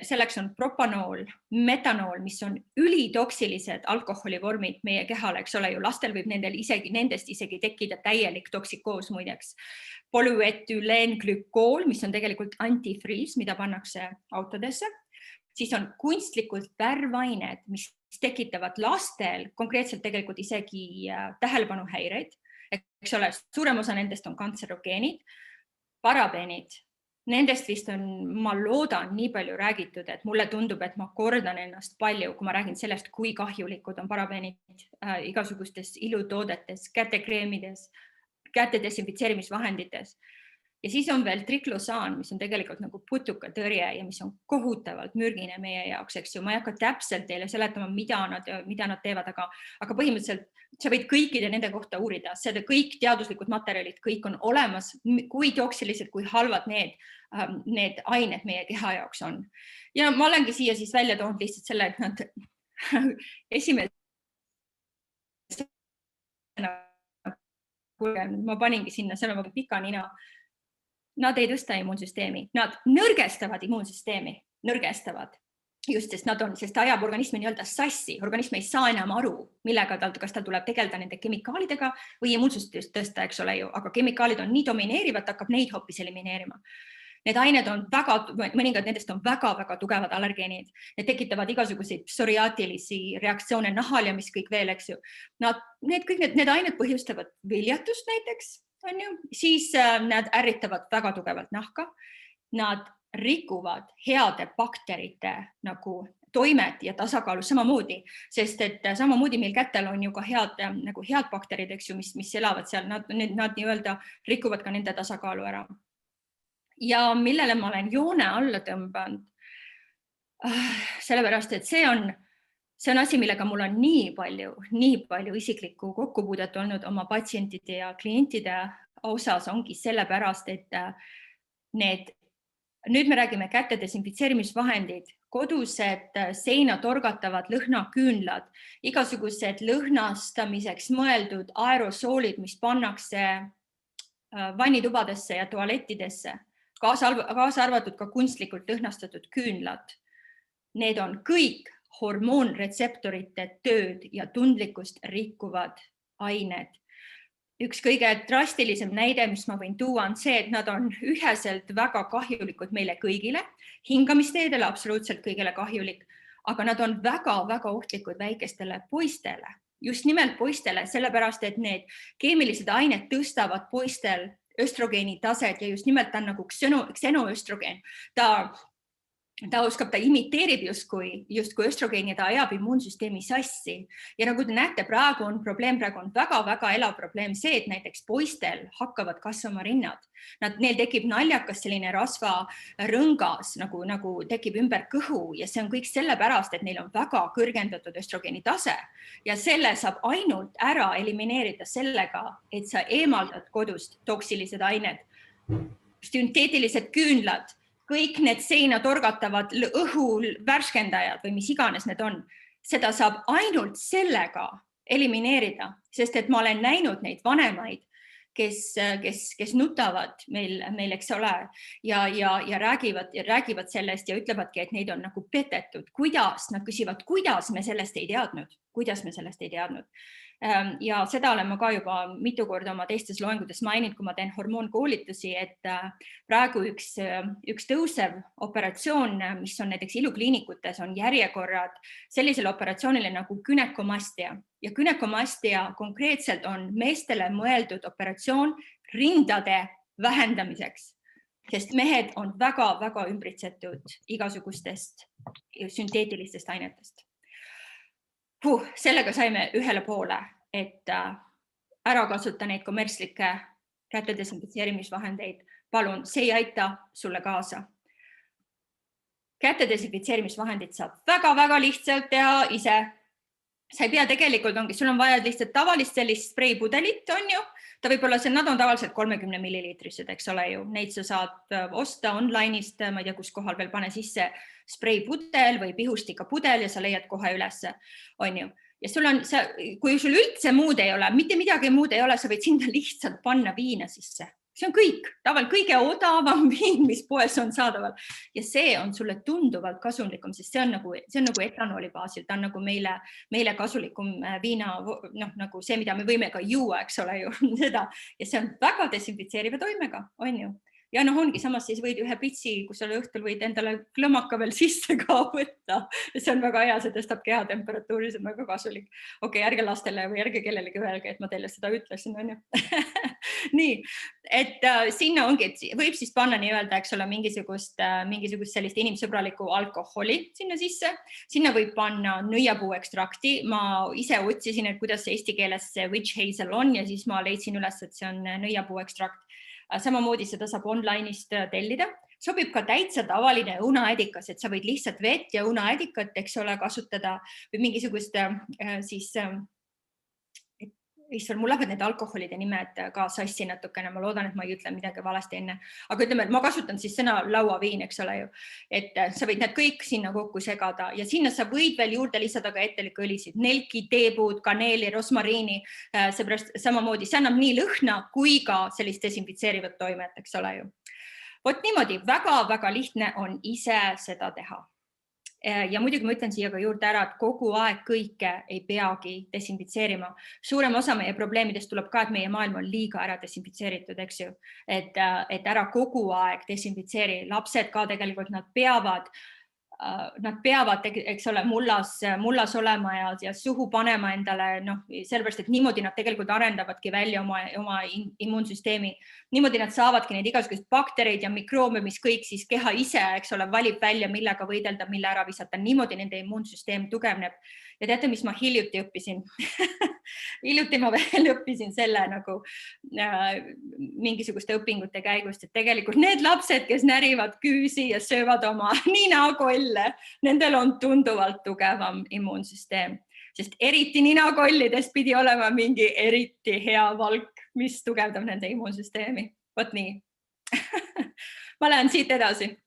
selleks on propanool, metanool, mis on ülitoksilised alkoholivormid meie kehale, eks ole ju. Lastel võib nendest isegi tekkida täielik toksikoos muideks. Polüetüleenglükool, mis on tegelikult antifriis, mida pannakse autodesse. Siis on kunstlikult värvained, mis tekitavad lastel konkreetselt tegelikult isegi tähelepanuhäireid. Eks ole, suurem osa nendest on kantserogeenid, parabeenid. Nendest vist on, ma loodan, nii palju räägitud, et mulle tundub, et ma kordan ennast palju, kui ma räägin sellest, kui kahjulikud on parabeenid igasugustes ilutoodetes, kätekreemides, käte desinfitseerimisvahendites. Ja siis on veel triklosaan, mis on tegelikult nagu putukatõrje ja mis on kohutavalt mürgine meie jaoks, eks ju. Ma ei hakka täpselt teile seletama, mida nad teevad, aga põhimõtteliselt sa võid kõikide nende kohta uurida. Seda kõik teaduslikud materjalid, kõik on olemas, kui toksilised, kui halvad need ained meie keha jaoks on. Ja ma olengi siia siis välja toonud lihtsalt selle, et nad esimene ma paningi sinna, seal on pika nina. Nad ei tõsta immuunsüsteemi, nad nõrgestavad immuunsüsteemi, nõrgestavad. Just, sest ajab organismi nii-öelda sassi, organism ei saa enam aru, millega kas tal tuleb tegeleda nende kemikaalidega või immuunsust tõsta, eks ole ju, aga kemikaalid on nii domineerivad, hakkab neid hoopis elimineerima. Need ained on mõningad nendest on väga-väga tugevad allergeenid. Need tekitavad igasuguseid psoriaatilisi reaktsioone nahal ja mis kõik veel, eks ju. Need ained põhjustavad viljatust näiteks. Siis nad ärritavad väga tugevalt nahka. Nad rikuvad heade bakterite nagu toimet ja tasakaalu samamoodi, sest et samamoodi meil kätel on ju ka head bakterid, eks ju, mis elavad seal. Nad nii-öelda rikuvad ka nende tasakaalu ära. Ja millele ma olen joone alla tõmbanud, sellepärast, et see on asi, millega mul on nii palju isiklikku kokkupuudet olnud oma patsientide ja klientide osas ongi sellepärast, et nüüd me räägime käte desinfitseerimisvahendid, kodused seina torgatavad lõhnaküünlad, igasugused lõhnastamiseks mõeldud aerosoolid, mis pannakse vannitubadesse ja tualettidesse, kaasa arvatud ka kunstlikult lõhnastatud küünlad. Need on kõik hormoonretseptorite tööd ja tundlikkust rikkuvad ained. Üks kõige drastilisem näide, mis ma võin tuua, on see, et nad on üheselt väga kahjulikud meile kõigile, hingamisteedele absoluutselt kõigile kahjulik, aga nad on väga-väga ohtlikud väikestele poistele. Just nimelt poistele, sellepärast, et need keemilised ained tõstavad poistel östrogeeni taset ja just nimelt ta on nagu ksenoöstrogeen. Ta imiteerib justkui östrogeeni ja ta ajab immuunsüsteemi sassi. Ja nagu te näete, praegu on väga-väga elav probleem see, et näiteks poistel hakkavad kasvama rinnad. Neil tekib naljakas selline rasvarõngas, nagu tekib ümber kõhu ja see on kõik sellepärast, et neil on väga kõrgendatud östrogeeni tase ja selle saab ainult ära elimineerida sellega, et sa eemaldad kodust toksilised ained, sünteetilised küünlad, kõik need seina torgatavad õhul värskendajad või mis iganes need on, seda saab ainult sellega elimineerida, sest et ma olen näinud neid vanemaid, kes nutavad meil, eks ole, ja räägivad sellest ja ütlevadki, et neid on nagu petetud. Nad küsivad, kuidas me sellest ei teadnud. Ja seda olen ma ka juba mitu korda oma teistes loengutes maininud, kui ma teen hormoonkoolitusi, et praegu üks tõusev operatsioon, mis on näiteks ilukliinikutes, on järjekorrad sellisele operatsioonile nagu günekomastia. Ja günekomastia konkreetselt on meestele mõeldud operatsioon rindade vähendamiseks, sest mehed on väga-väga ümbritsetud igasugustest sünteetilistest ainetest. Sellega saime ühele poole, et ära kasuta neid kommertslikke käte desinfitseerimisvahendeid, palun, see ei aita sulle kaasa. Käte desinfitseerimisvahendid saab väga-väga lihtsalt teha ise. Sa ei pea tegelikult ongi, sul on vaja lihtsalt tavalist sellist spreipudelit, on ju. Ta võib olla, nad on tavaliselt 30 milliliitrised, eks ole ju. Neid sa saad osta online'ist, ma ei tea, kus kohal veel pane sisse spreipudel või pihustika pudel ja sa leiad kohe ülesse, on ju. Ja sul on, kui sul üldse muud ei ole, mitte midagi muud ei ole, sa võid sinna lihtsalt panna viina sisse. See on kõik, kõige odavam viin, mis poes on saadaval ja see on sulle tunduvalt kasumlikum, sest see on nagu etanooli baasil, ta on nagu meile kasulikum viina, nagu see, mida me võime ka juua, eks ole ju seda ja see on väga desinfitseeriva toimega, on ju. Ja ongi samas siis võid ühe pitsi, kus sa õhtul võid endale klõmaka veel sisse ka võtta ja see on väga hea, see tõstab kehatemperatuuri, see on väga kasulik. Okei, ärge lastele või ärge kellelegi öelge, et ma teile seda ütlesin, on ju. Nii, et sinna ongi, et võib siis panna nii-öelda, eks ole, mingisugust sellist inimsõbralikku alkoholi sinna sisse. Sinna võib panna nõiapuu ekstrakti. Ma ise otsisin, et kuidas see eesti keeles see witch hazel on ja siis ma leidsin üles, et see on nõiapuu ekstrakt. Samamoodi seda saab online'ist tellida. Sobib ka täitsa tavaline õunaädikas, et sa võid lihtsalt vett ja õunaädikat, eks ole, kasutada või mingisugust siis issand, mul lähevad need alkoholide nimed ka sassi natukene, ma loodan, et ma ei ütle midagi valesti enne. Aga ütleme, et ma kasutan siis sõna lauaviin, eks ole ju. Et sa võid need kõik sinna kokku segada ja sinna sa võid veel juurde lisada ka ettelikõlisid, nelki, teepuud, kaneeli, rosmariini, seepärast samamoodi see annab nii lõhna kui ka sellist desinfitseerivat toimet, eks ole ju. Vot niimoodi, väga-väga lihtne on ise seda teha. Ja muidugi ma ütlen siia ka juurde ära, et kogu aeg kõike ei peagi desinfitseerima. Suurem osa meie probleemidest tuleb ka, et meie maailm on liiga ära desinfitseeritud, eks ju. Et ära kogu aeg desinfitseeri. Lapsed ka tegelikult, nad peavad, eks ole, mullas olema ja suhu panema endale, sellepärast, et niimoodi nad tegelikult arendavadki välja oma immuunsüsteemi. Niimoodi nad saavadki neid igasugused baktereid ja mikroome, mis kõik siis keha ise, eks ole, valib välja, millega võidelda, mille ära visata. Niimoodi nende immuunsüsteem tugevneb. Ja teate, mis ma hiljuti õppisin? Hiljuti ma veel õppisin selle nagu mingisuguste õpingute käigust, et tegelikult need lapsed, kes närivad küüsi ja söövad oma ninakolle, nendel on tunduvalt tugevam immuunsüsteem, sest eriti ninakollides pidi olema mingi eriti hea valk, mis tugevdab nende immuunsüsteemi. Vot nii. Ma lähen siit edasi.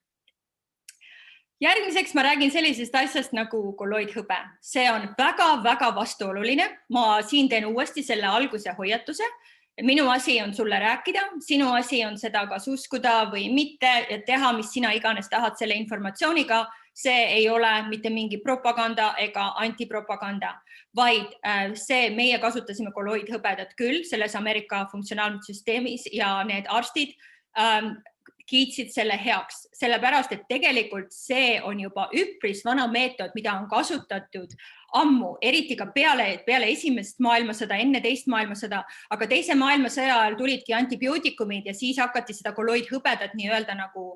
Järgmiseks ma räägin sellisest asjast nagu kolloidhõbe. See on väga-väga vastuoluline. Ma siin teen uuesti selle alguse hoiatuse. Minu asi on sulle rääkida, sinu asi on seda kas uskuda või mitte ja teha, mis sina iganes tahad selle informatsiooniga. See ei ole mitte mingi propaganda ega antipropaganda, vaid see meie kasutasime kolloidhõbedat küll selles Ameerika funktsionaalsüsteemis ja need arstid kiitsid selle heaks, sellepärast, et tegelikult see on juba üpris vana meetod, mida on kasutatud ammu, eriti ka peale esimest maailmasõda, enne teist maailmasõda, aga teise maailmasõja ajal tulidki antibiootikumid ja siis hakati seda kolloidhõbedat nii-öelda nagu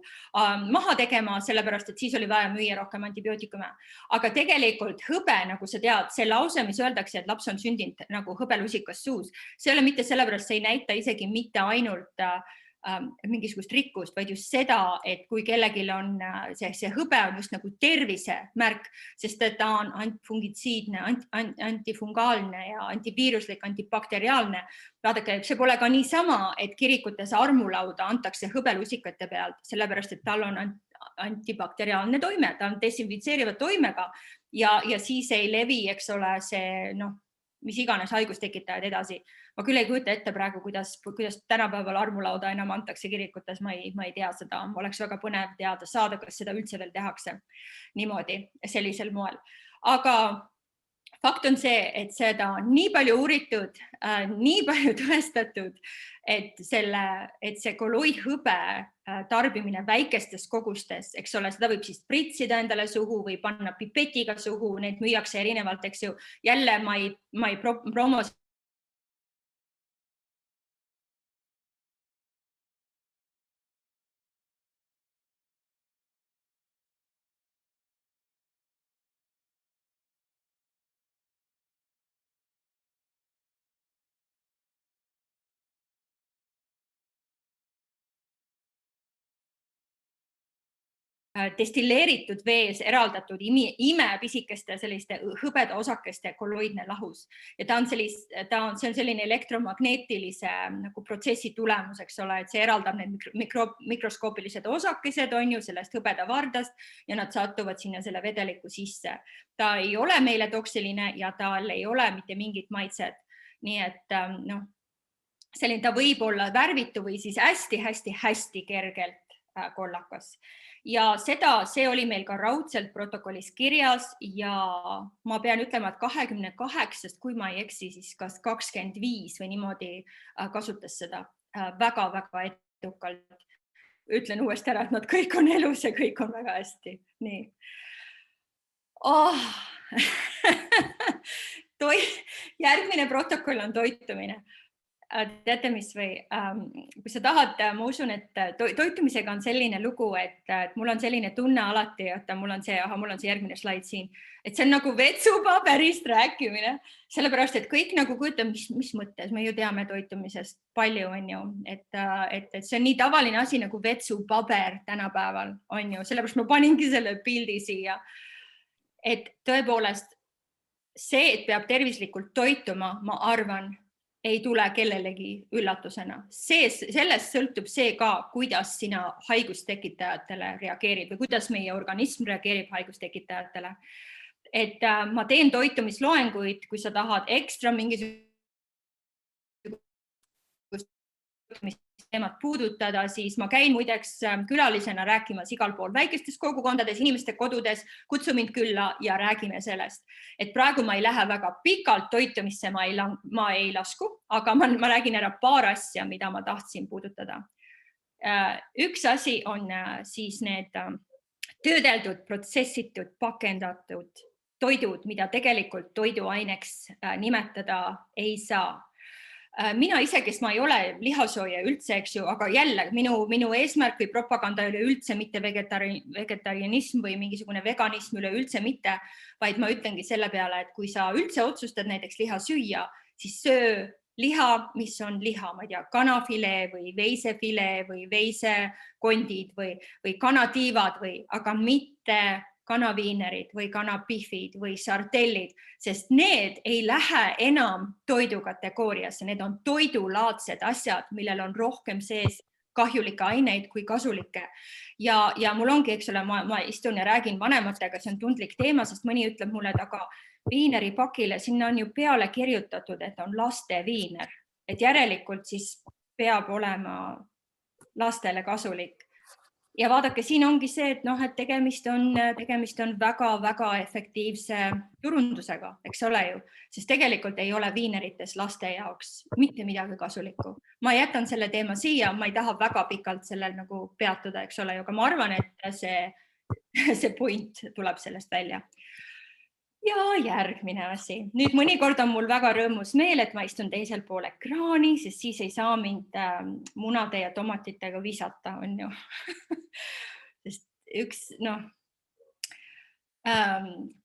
maha tegema, sellepärast, et siis oli vaja müüa rohkem antibiootikume. Aga tegelikult hõbe, nagu sa tead, see lause, mis öeldakse, et laps on sündinud nagu hõbelusikas suus, see ei ole mitte sellepärast, see ei näita isegi mitte ainult mingisugust rikkust, vaid just seda, et kui kellelgi on see hõbe on just nagu tervisemärk, sest ta on antifungitsiidne, antifungaalne ja antiviiruslik, antibakteriaalne. Vaadake, see pole ka niisama, et kirikutes armulauda antakse hõbelusikate pealt, sellepärast, et tal on antibakteriaalne toime, ta on desinfitseeriva toimega ja siis ei levi, eks ole, see mis iganes haigustekitajad edasi. Ma küll ei kujuta ette praegu, kuidas tänapäeval armulauda enam antakse kirikutes, ma ei tea seda, oleks väga põnev teada saada, kas seda üldse veel tehakse niimoodi, sellisel moel. Aga fakt on see, et seda on nii palju uuritud, nii palju tõestatud, et see kolloidhõbe tarbimine väikestes kogustes, eks ole, seda võib siis pritsida endale suhu või panna pipetiga suhu, neid müüakse erinevalt, eks ju. Jälle ma ei promo destilleeritud vees eraldatud imepisikeste selliste hõbeda osakeste kolloidne lahus ja see on selline elektromagneetilise nagu protsessi tulemus, eks ole, et see eraldab need mikroskoopilised osakesed on ju sellest hõbeda vardast ja nad satuvad sinna selle vedeliku sisse. Ta ei ole meile toksiline ja tal ei ole mitte mingit maitset. Nii et selline ta võib olla värvitu või siis hästi kergelt kollakas. Ja see oli meil ka raudselt protokollis kirjas ja ma pean ütlema, et 28, kui ma ei eksi, siis kas 25 või niimoodi kasutas seda väga-väga edukalt. Ütlen uuesti ära, et nad kõik on elus ja kõik on väga hästi. Nii. Järgmine protokoll on toitumine. Teate, mis või, kui sa tahad, ma usun, et toitumisega on selline lugu, et mul on selline tunne alati, et mul on see järgmine slaid siin, et see on nagu vetsupaberist rääkimine, sellepärast, et kõik nagu kujutab, mis mõttes, me ju teame toitumisest palju, on ju, et see on nii tavaline asi nagu vetsupaber tänapäeval, on ju, sellepärast ma paningi selle pildi siia, et tõepoolest see, et peab tervislikult toituma, ma arvan, ei tule kellelegi üllatusena. Sellest sõltub see ka, kuidas sina haigustekitajatele reageerid või kuidas meie organism reageerib haigustekitajatele. Et ma teen toitumisloenguid, kui sa tahad ekstra mingisugust teemat puudutada, siis ma käin muideks külalisena rääkimas igal pool väikestes kogukondades, inimeste kodudes, kutsu mind külla ja räägime sellest. Et praegu ma ei lähe väga pikalt toitumisse, ma ei lasku, aga ma räägin ära paar asja, mida ma tahtsin puudutada. Üks asi on siis need töödeldud, protsessitud, pakendatud toidud, mida tegelikult toiduaineks nimetada ei saa. Mina ise, kes ma ei ole lihasooja üldse, eks ju, aga jälle minu eesmärk või propaganda üle üldse mitte vegetarianism või mingisugune veganism üle üldse mitte, vaid ma ütlengi selle peale, et kui sa üldse otsustad näiteks liha süüa, siis söö liha, mis on liha, ma ei tea, kanafilee või veisefilee või veisekondid või kanatiivad aga mitte kanaviinerid või kanapihvid või sartellid, sest need ei lähe enam toidu kategooriasse, need on toidulaadsed asjad, millel on rohkem sees kahjulikke aineid kui kasulikke. Ja mul ongi, eks ole, ma istun ja räägin vanematega, see on tundlik teema, sest mõni ütleb mulle, et aga viineri pakile, sinna on ju peale kirjutatud, et on laste viiner, et järelikult siis peab olema lastele kasulik. Ja vaadake, siin ongi see, et tegemist on väga-väga efektiivse turundusega, eks ole ju, sest tegelikult ei ole viinerites laste jaoks mitte midagi kasulikku. Ma jätan selle teema siia, ma ei taha väga pikalt sellel nagu peatuda, eks ole ju, aga ma arvan, et see point tuleb sellest välja. Ja järgmine asi. Nüüd mõnikord on mul väga rõõmus meel, et ma istun teisel pool ekraani, sest siis ei saa mind munade ja tomatitega visata, on ju. Sest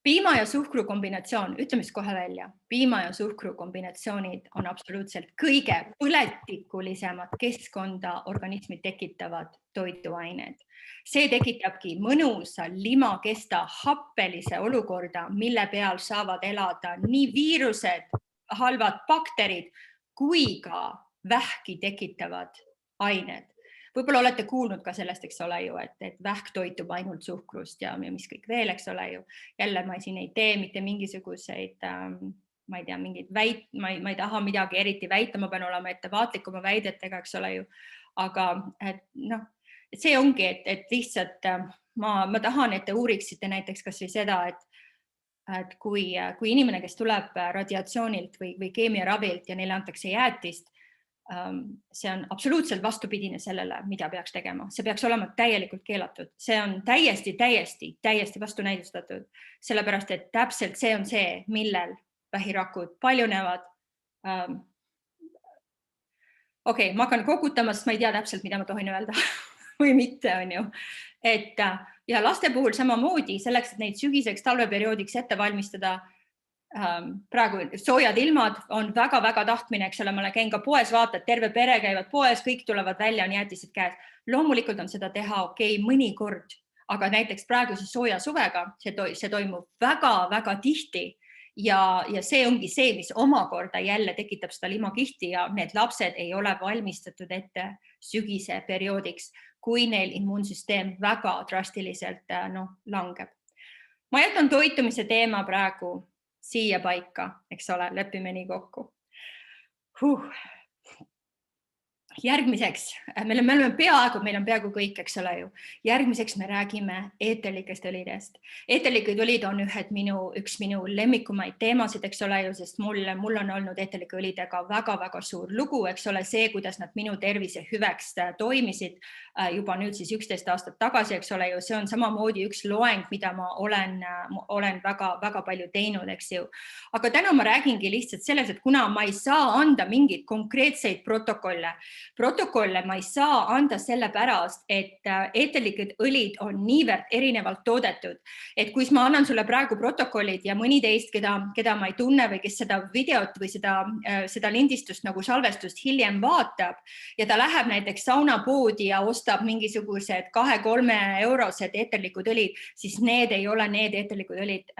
piima ja suhkru kombinatsioon, ütleme kohe välja, piima ja suhkru kombinatsioonid on absoluutselt kõige põletikulisemad keskkonda organismi tekitavad toiduained. See tekitabki mõnusa limakesta happelise olukorda, mille peal saavad elada nii viirused, halvad bakterid kui ka vähki tekitavad ained. Võib-olla olete kuulnud ka sellest, eks ole ju, et vähk toitub ainult suhkrust ja mis kõik veel, eks ole ju. Jälle ma siin ei tee mitte mingisuguseid, ma ei tea, ma ei taha midagi eriti väita, ma pean olema ettevaatlik oma väidetega, eks ole ju. Aga see ongi, et lihtsalt ma tahan, et te uuriksite näiteks kas või seda, et kui inimene, kes tuleb radiatsioonilt või keemiaravilt ja neile antakse jäätist, see on absoluutselt vastupidine sellele, mida peaks tegema. See peaks olema täielikult keelatud. See on täiesti vastunäidustatud, sellepärast, et täpselt see on see, millel vähirakud paljunevad. Okei, ma hakkan kogutama, sest ma ei tea täpselt, mida ma tohin öelda või mitte, on ju. Ja laste puhul samamoodi, selleks, et neid sügiseks talveperioodiks ette valmistada, praegu soojad ilmad on väga-väga tahtmine, eks ole, ma käin ka poes, vaatad, terve pere käivad poes, kõik tulevad välja, on jäätised käes. Loomulikult on seda teha okei mõnikord, aga näiteks praeguse sooja suvega see toimub väga-väga tihti ja see ongi see, mis omakorda jälle tekitab seda limakihti ja need lapsed ei ole valmistatud ette sügise perioodiks, kui neil immuunsüsteem väga drastiliselt langeb. Ma jätan toitumise teema praegu siia paika, eks ole, lepime nii kokku. Järgmiseks, meil on peaaegu kõik, eks ole ju. Järgmiseks me räägime eeterlikest õlidest. Eeterlikud õlid on üks minu lemmikumaid teemasid, eks ole ju, sest mul on olnud eeterlike õlidega väga-väga suur lugu, eks ole, see, kuidas nad minu tervise hüveks toimisid juba nüüd siis 11 aastat tagasi, eks ole ju, see on samamoodi üks loeng, mida ma olen väga palju teinud, eks ju. Aga täna ma räägingi lihtsalt selles, et kuna ma ei saa anda mingeid konkreetseid protokolle ma ei saa anda sellepärast, et eeterlikud õlid on niivõrd erinevalt toodetud, et kui ma annan sulle praegu protokollid ja mõni teist, keda ma ei tunne või kes seda videot või seda lindistust nagu salvestust hiljem vaatab ja ta läheb näiteks saunapoodi ja ostab mingisugused 2-3 eurosed eeterlikud õlid, siis need ei ole need eeterlikud õlid,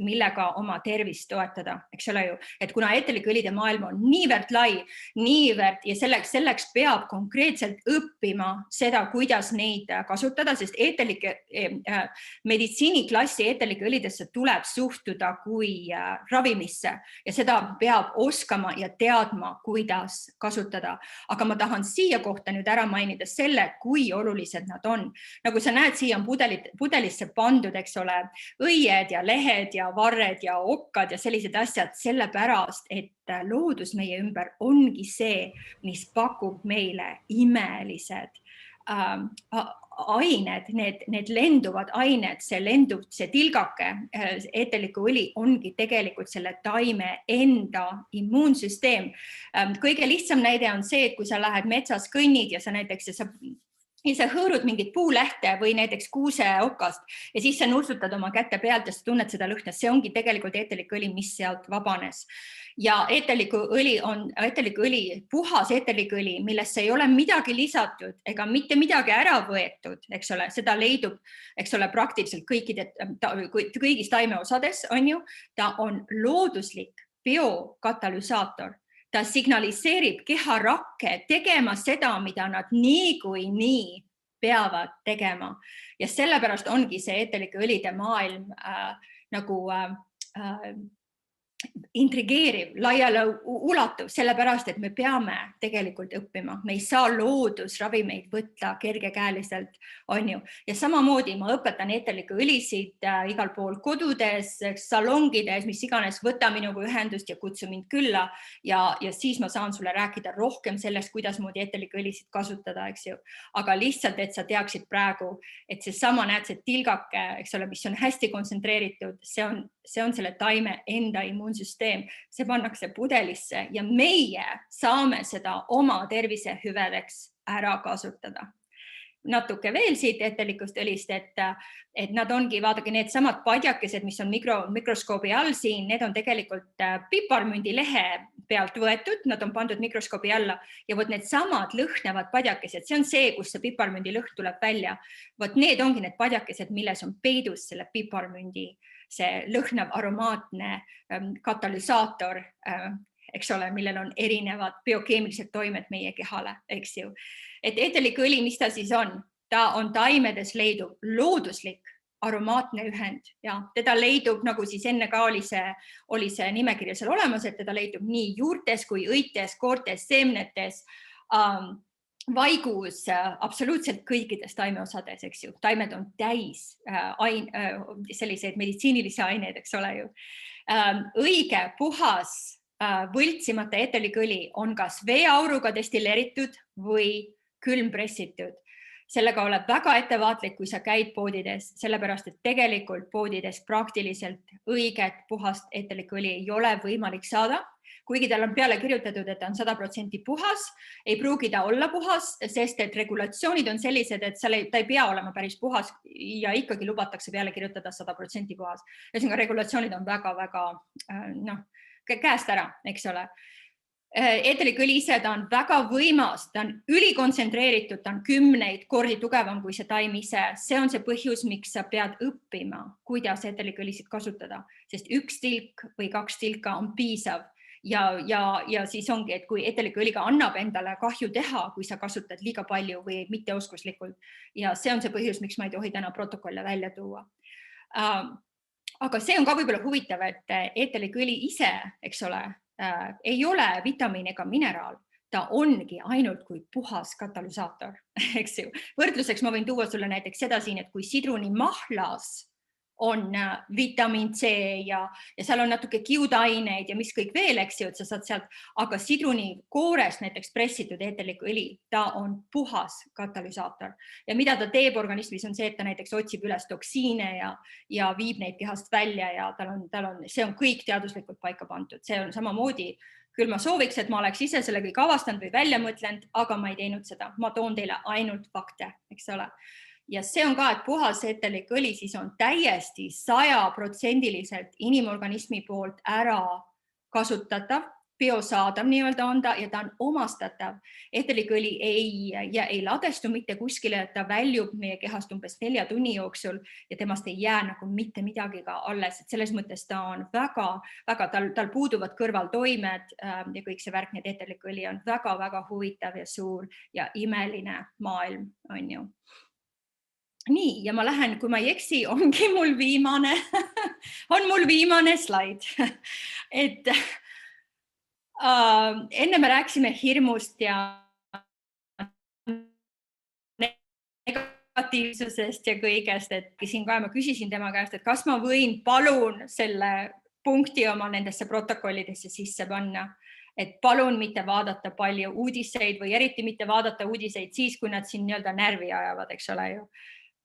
millega oma tervist toetada, eks ole ju. Et kuna eeterlike õlide maailm on niivõrd lai, ja selleks peab konkreetselt õppima seda, kuidas neid kasutada, sest meditsiiniklassi eeterlike õlidesse tuleb suhtuda kui ravimisse ja seda peab oskama ja teadma, kuidas kasutada. Aga ma tahan siia kohta nüüd ära mainida selle, kui olulised nad on. Nagu sa näed, siia on pudelisse pandud, eks ole, õied ja lehed ja varred ja okkad ja sellised asjad sellepärast, et loodus meie ümber ongi see, mis pakub meile imelised ained, need lenduvad ained, see tilgake, eeterliku õli ongi tegelikult selle taime enda immuunsüsteem. Kõige lihtsam näide on see, et kui sa lähed metsas kõnnid ja sa näiteks sa hõõrud mingit puulehte või näiteks kuuseokast ja siis sa nursutad oma käte pealt ja sa tunned seda lõhna. See ongi tegelikult eeterlik õli, mis sealt vabanes. Ja eeterliku õli, puhas eeterlik õli, millesse ei ole midagi lisatud ega mitte midagi ära võetud, eks ole, seda leidub, eks ole, praktiliselt kõigis taimeosades, on ju, ta on looduslik biokatalüsaator. Ta signaliseerib keharakke tegema seda, mida nad niikuinii peavad tegema. Ja sellepärast ongi see eeterlike õlide maailm nagu intrigeeriv, laiale ulatuv, sellepärast, et me peame tegelikult õppima. Me ei saa loodusravimeid võtta kergekäeliselt, on ju. Ja samamoodi ma õpetan eeterlikke õlisid igal pool kodudes, salongides, mis iganes, võta minuga ühendust ja kutsu mind külla ja siis ma saan sulle rääkida rohkem sellest, kuidas moodi eeterlikke õlisid kasutada, eks ju. Aga lihtsalt, et sa teaksid praegu, et seesama näed see tilgake, eks ole, mis on hästi kontsentreeritud, see on selle taime enda immuunsüsteem, see pannakse pudelisse ja meie saame seda oma tervise hüvedeks ära kasutada. Natuke veel siit eeterlikust õlist, et nad ongi, vaadake, need samad padjakesed, mis on mikroskoobi all siin, need on tegelikult piparmündi lehe pealt võetud, nad on pandud mikroskoobi alla ja võt need samad lõhnavad padjakesed, see on see, kus see piparmündi lõhn tuleb välja. Võt need ongi need padjakesed, milles on peidus selle piparmündi, see lõhnav aromaatne katalüsaator, eks ole, millel on erinevad biokeemilised toimed meie kehale, eks ju. Et eeterlik õli, mis ta siis on? Ta on taimedes leidub looduslik aromaatne ühend ja teda leidub, nagu siis enne ka oli see nimekirja seal olemas, et teda leidub nii juurtes kui õites, koortes, seemnetes, vaigus, absoluutselt kõikides taimeosades, eks ju. Taimed on täis selliseid meditsiinilisi aineid, eks ole ju. Õige, puhas, võltsimata eeterlik õli on kas veeauruga destilleeritud või külmpressitud. Sellega oled väga ettevaatlik, kui sa käid poodides, sellepärast, et tegelikult poodides praktiliselt õiget puhast eeterlikku õli ei ole võimalik saada. Kuigi tal on peale kirjutatud, et ta on 100% puhas, ei pruugi ta olla puhas, sest et regulatsioonid on sellised, et ta ei pea olema päris puhas ja ikkagi lubatakse peale kirjutada 100% puhas. Ühesõnaga regulatsioonid on väga käest ära, eks ole. Eeterlikõli ise, ta on väga võimas, ta on ülikontsentreeritud, ta on 10 kordi tugevam kui see taim ise. See on see põhjus, miks sa pead õppima, kuidas eeterlikõlisid kasutada, sest 1 tilk või 2 tilka on piisav. Ja siis ongi, et kui eeterlikõliga annab endale kahju teha, kui sa kasutad liiga palju või mitteoskuslikult. Ja see on see põhjus, miks ma ei tohi täna protokolle välja tuua. Aga see on ka võib-olla huvitav, et eeterlikõli ise, eks ole, ei ole vitamiin ega mineraal, ta ongi ainult kui puhas katalüsaator, eks ju. Võrdluseks ma võin tuua sulle näiteks seda siin, et kui sidruni mahlas on vitamiin C ja seal on natuke kiudaineid ja mis kõik veel, eks ju, et sa saad sealt, aga sidruni koorest näiteks pressitud eeterlik õli, ta on puhas katalüsaator. Ja mida ta teeb organismis on see, et ta näiteks otsib üles toksiine ja viib neid kehast välja ja see on kõik teaduslikult paika pandud. See on samamoodi, küll ma sooviks, et ma oleks ise selle kõik avastanud või välja mõtlenud, aga ma ei teinud seda. Ma toon teile ainult fakte, eks ole. Ja see on ka, et puhas eeterlik õli siis on täiesti 100% inimorganismi poolt ära kasutatav, biosaadav nii-öelda on ta ja ta on omastatav. Eeterlik õli ei ladestu mitte kuskile, ta väljub meie kehast umbes 4 tunni jooksul ja temast ei jää nagu mitte midagi ka alles. Et selles mõttes ta on tal puuduvad kõrvaltoimed ja kõik see värk, need eeterlik õli on väga huvitav ja suur ja imeline maailm on ju. Nii, ja ma lähen, kui ma ei eksi, ongi mul viimane, slaid. Et enne me rääkisime hirmust ja negatiivsusest ja kõigest, et siin ka ma küsisin tema käest, et kas ma võin palun selle punkti oma nendesse protokollidesse sisse panna. Et palun mitte vaadata palju uudiseid või eriti mitte vaadata uudiseid siis, kui nad siin nii-öelda närvi ajavad, eks ole ju.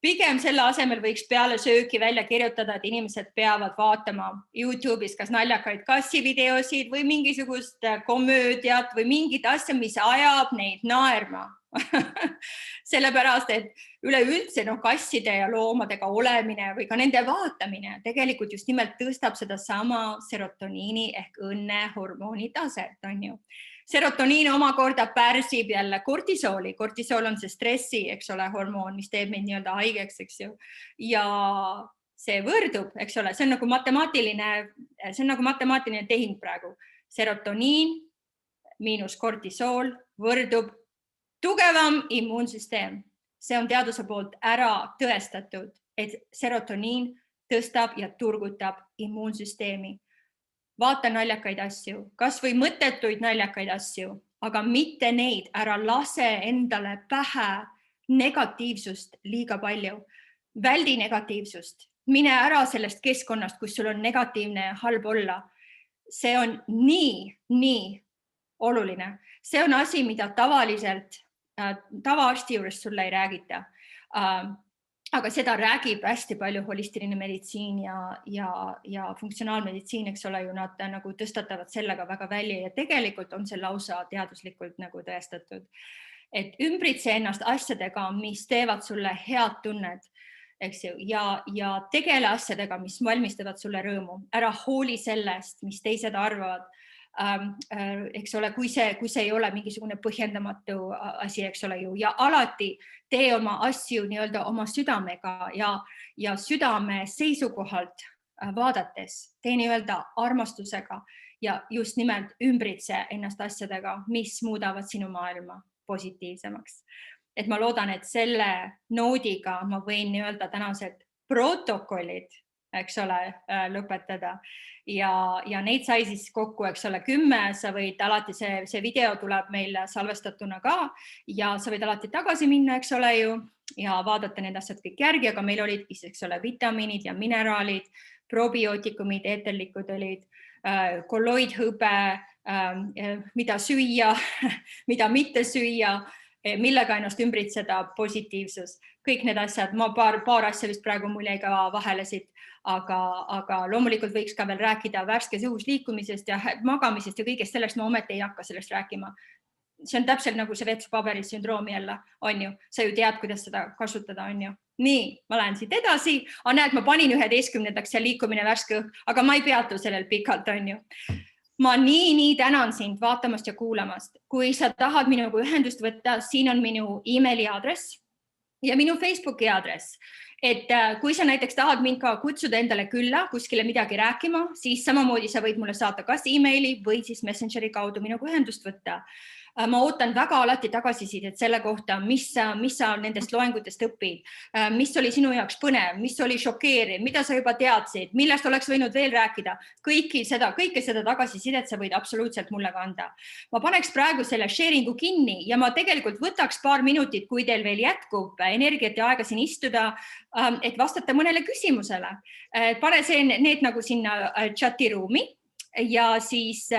Pigem selle asemel võiks peale sööki välja kirjutada, et inimesed peavad vaatama YouTube'is kas naljakaid kassivideosid või mingisugust komöödiat või mingit asja, mis ajab neid naerma. Sellepärast, et üleüldse kasside ja loomadega olemine või ka nende vaatamine tegelikult just nimelt tõstab seda sama serotoniini ehk õnnehormooni taset, on ju. Serotoniin omakorda pärsib jälle kortisooli. Kortisool on see stressi, eks ole, hormoon, mis teeb meid nii-öelda haigeks, eks ju. Ja see võrdub, eks ole, see on nagu matemaatiline tehing praegu. Serotoniin miinus kortisool võrdub tugevam immuunsüsteem. See on teaduse poolt ära tõestatud, et serotoniin tõstab ja turgutab immuunsüsteemi. Vaata naljakaid asju, kas või mõttetuid naljakaid asju, aga mitte neid, ära lase endale pähe negatiivsust liiga palju. Väldi negatiivsust, mine ära sellest keskkonnast, kus sul on negatiivne ja halb olla. See on nii oluline. See on asi, mida tavaliselt tavaarsti juures sulle ei räägita. Aga seda räägib hästi palju holistiline meditsiin ja funktsionaalmeditsiin, eks ole ju, nad nagu tõstatavad sellega väga välja ja tegelikult on see lausa teaduslikult nagu tõestatud. Et ümbritse ennast asjadega, mis teevad sulle head tunned, eks ju, ja tegele asjadega, mis valmistavad sulle rõõmu. Ära hooli sellest, mis teised arvavad. Eks ole, kui see ei ole mingisugune põhjendamatu asi, eks ole ju, ja alati tee oma asju nii-öelda oma südamega ja südame seisukohalt vaadates, tee nii-öelda armastusega ja just nimelt ümbritse ennast asjadega, mis muudavad sinu maailma positiivsemaks. Et ma loodan, et selle noodiga ma võin nii-öelda tänased protokollid, eks ole, lõpetada ja neid sai siis kokku, eks ole, 10, sa võid alati, see video tuleb meil salvestatuna ka ja sa võid alati tagasi minna, eks ole ju, ja vaadata need asjad kõik järgi, aga meil olid, eks ole, vitamiinid ja mineraalid, probiootikumid, eeterlikud olid, kolloidhõbe, mida süüa, mida mitte süüa, millega ennast ümbritseda, positiivsus, kõik need asjad, ma paar asja vist praegu mul jäi ka vahele siit, aga loomulikult võiks ka veel rääkida värskes õhus liikumisest ja magamisest ja kõigest sellest, ma ometi ei hakka sellest rääkima. See on täpselt nagu see vetspaberi sündroom jälle, on ju, sa ju tead, kuidas seda kasutada, on ju. Nii, ma lähen siit edasi, näed, ma panin 11. seal liikumine värske õhk, aga ma ei peatu sellel pikalt, on ju. ma nii tänan sind vaatamast ja kuulamast. Kui sa tahad minuga ühendust võtta, siin on minu emaili aadress ja minu Facebooki aadress. Et kui sa näiteks tahad mind ka kutsuda endale külla kuskile midagi rääkima, siis samamoodi sa võid mulle saata kas emaili või siis Messengeri kaudu minuga ühendust võtta. Ma ootan väga alati tagasisidet selle kohta, mis sa nendest loengutest õpid, mis oli sinu jaoks põnev, mis oli šokeeriv, mida sa juba teadsid, millest oleks võinud veel rääkida. Kõike seda tagasisidet sa võid absoluutselt mulle kanda. Ma paneks praegu selle sharing'u kinni ja ma tegelikult võtaks paar minutit, kui teil veel jätkub energiat ja aega siin istuda, et vastata mõnele küsimusele. Pane need nagu sinna chati ruumi ja siis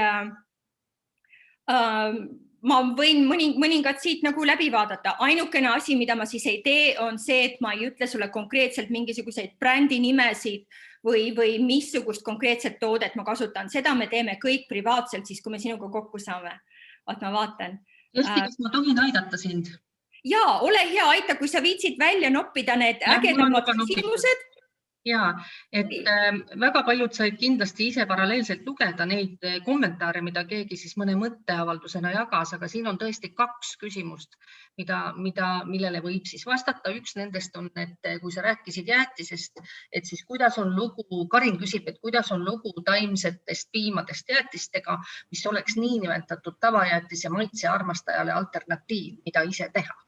ma võin mõningad siit nagu läbi vaadata. Ainukene asi, mida ma siis ei tee, on see, et ma ei ütle sulle konkreetselt mingisuguseid brändi nimesid või missugust konkreetset toodet ma kasutan. Seda me teeme kõik privaatselt, siis kui me sinuga kokku saame. Vaat ma vaatan. Esti, kas ma tohin aidata sind? Jaa, ole hea, aita, kui sa viitsid välja noppida need ägedamad küsimused. Ja, et väga paljud said kindlasti ise paralleelselt lugeda neid kommentaare, mida keegi siis mõne mõtteavaldusena jagas, aga siin on tõesti 2 küsimust, millele võib siis vastata. Üks nendest on, et kui sa rääkisid jäätisest, et siis kuidas on lugu, Karin küsib, et kuidas on lugu taimsetest piimadest jäätistega, mis oleks niinimetatud tavajäätis ja maitse armastajale alternatiiv, mida ise teha.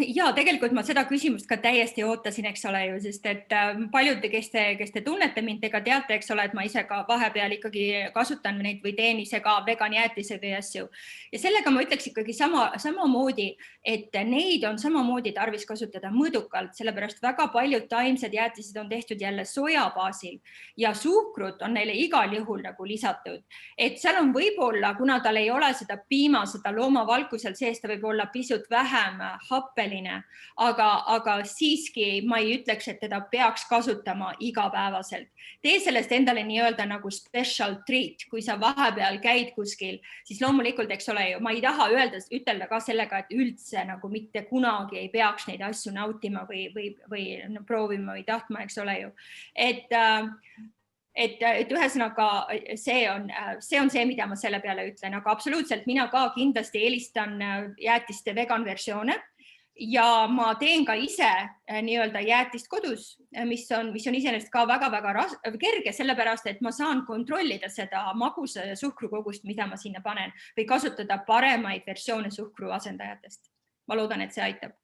Ja tegelikult ma seda küsimust ka täiesti ootasin, eks ole ju, sest et paljud, kes te tunnete mind, ega teate, eks ole, et ma ise ka vahepeal ikkagi kasutan neid või teen ise ka veganjäätise või asju. Ja sellega ma ütleks ikkagi samamoodi, et neid on samamoodi tarvis kasutada mõõdukalt, sellepärast väga paljud taimsed jäätised on tehtud jälle soja baasil ja suhkrut on neile igal juhul nagu lisatud. Et seal on võib-olla, kuna tal ei ole seda piima, seda loomavalku seal sees, ta võib olla pisut vähem happeline, aga siiski ma ei ütleks, et teda peaks kasutama igapäevaselt. Tee sellest endale nii-öelda nagu special treat, kui sa vahepeal käid kuskil, siis loomulikult, eks ole ju, ma ei taha ütelda ka sellega, et üldse nagu mitte kunagi ei peaks neid asju nautima või proovima või tahtma, eks ole ju. Et ühesõnaga see on see, mida ma selle peale ütlen, aga absoluutselt mina ka kindlasti eelistan jäätiste vegan versioone ja ma teen ka ise nii-öelda jäätist kodus, mis on iseenesest ka väga-väga kerge, sellepärast, et ma saan kontrollida seda magusa ja suhkrukogust, mida ma sinna panen või kasutada paremaid versioone suhkru asendajatest. Ma loodan, et see aitab.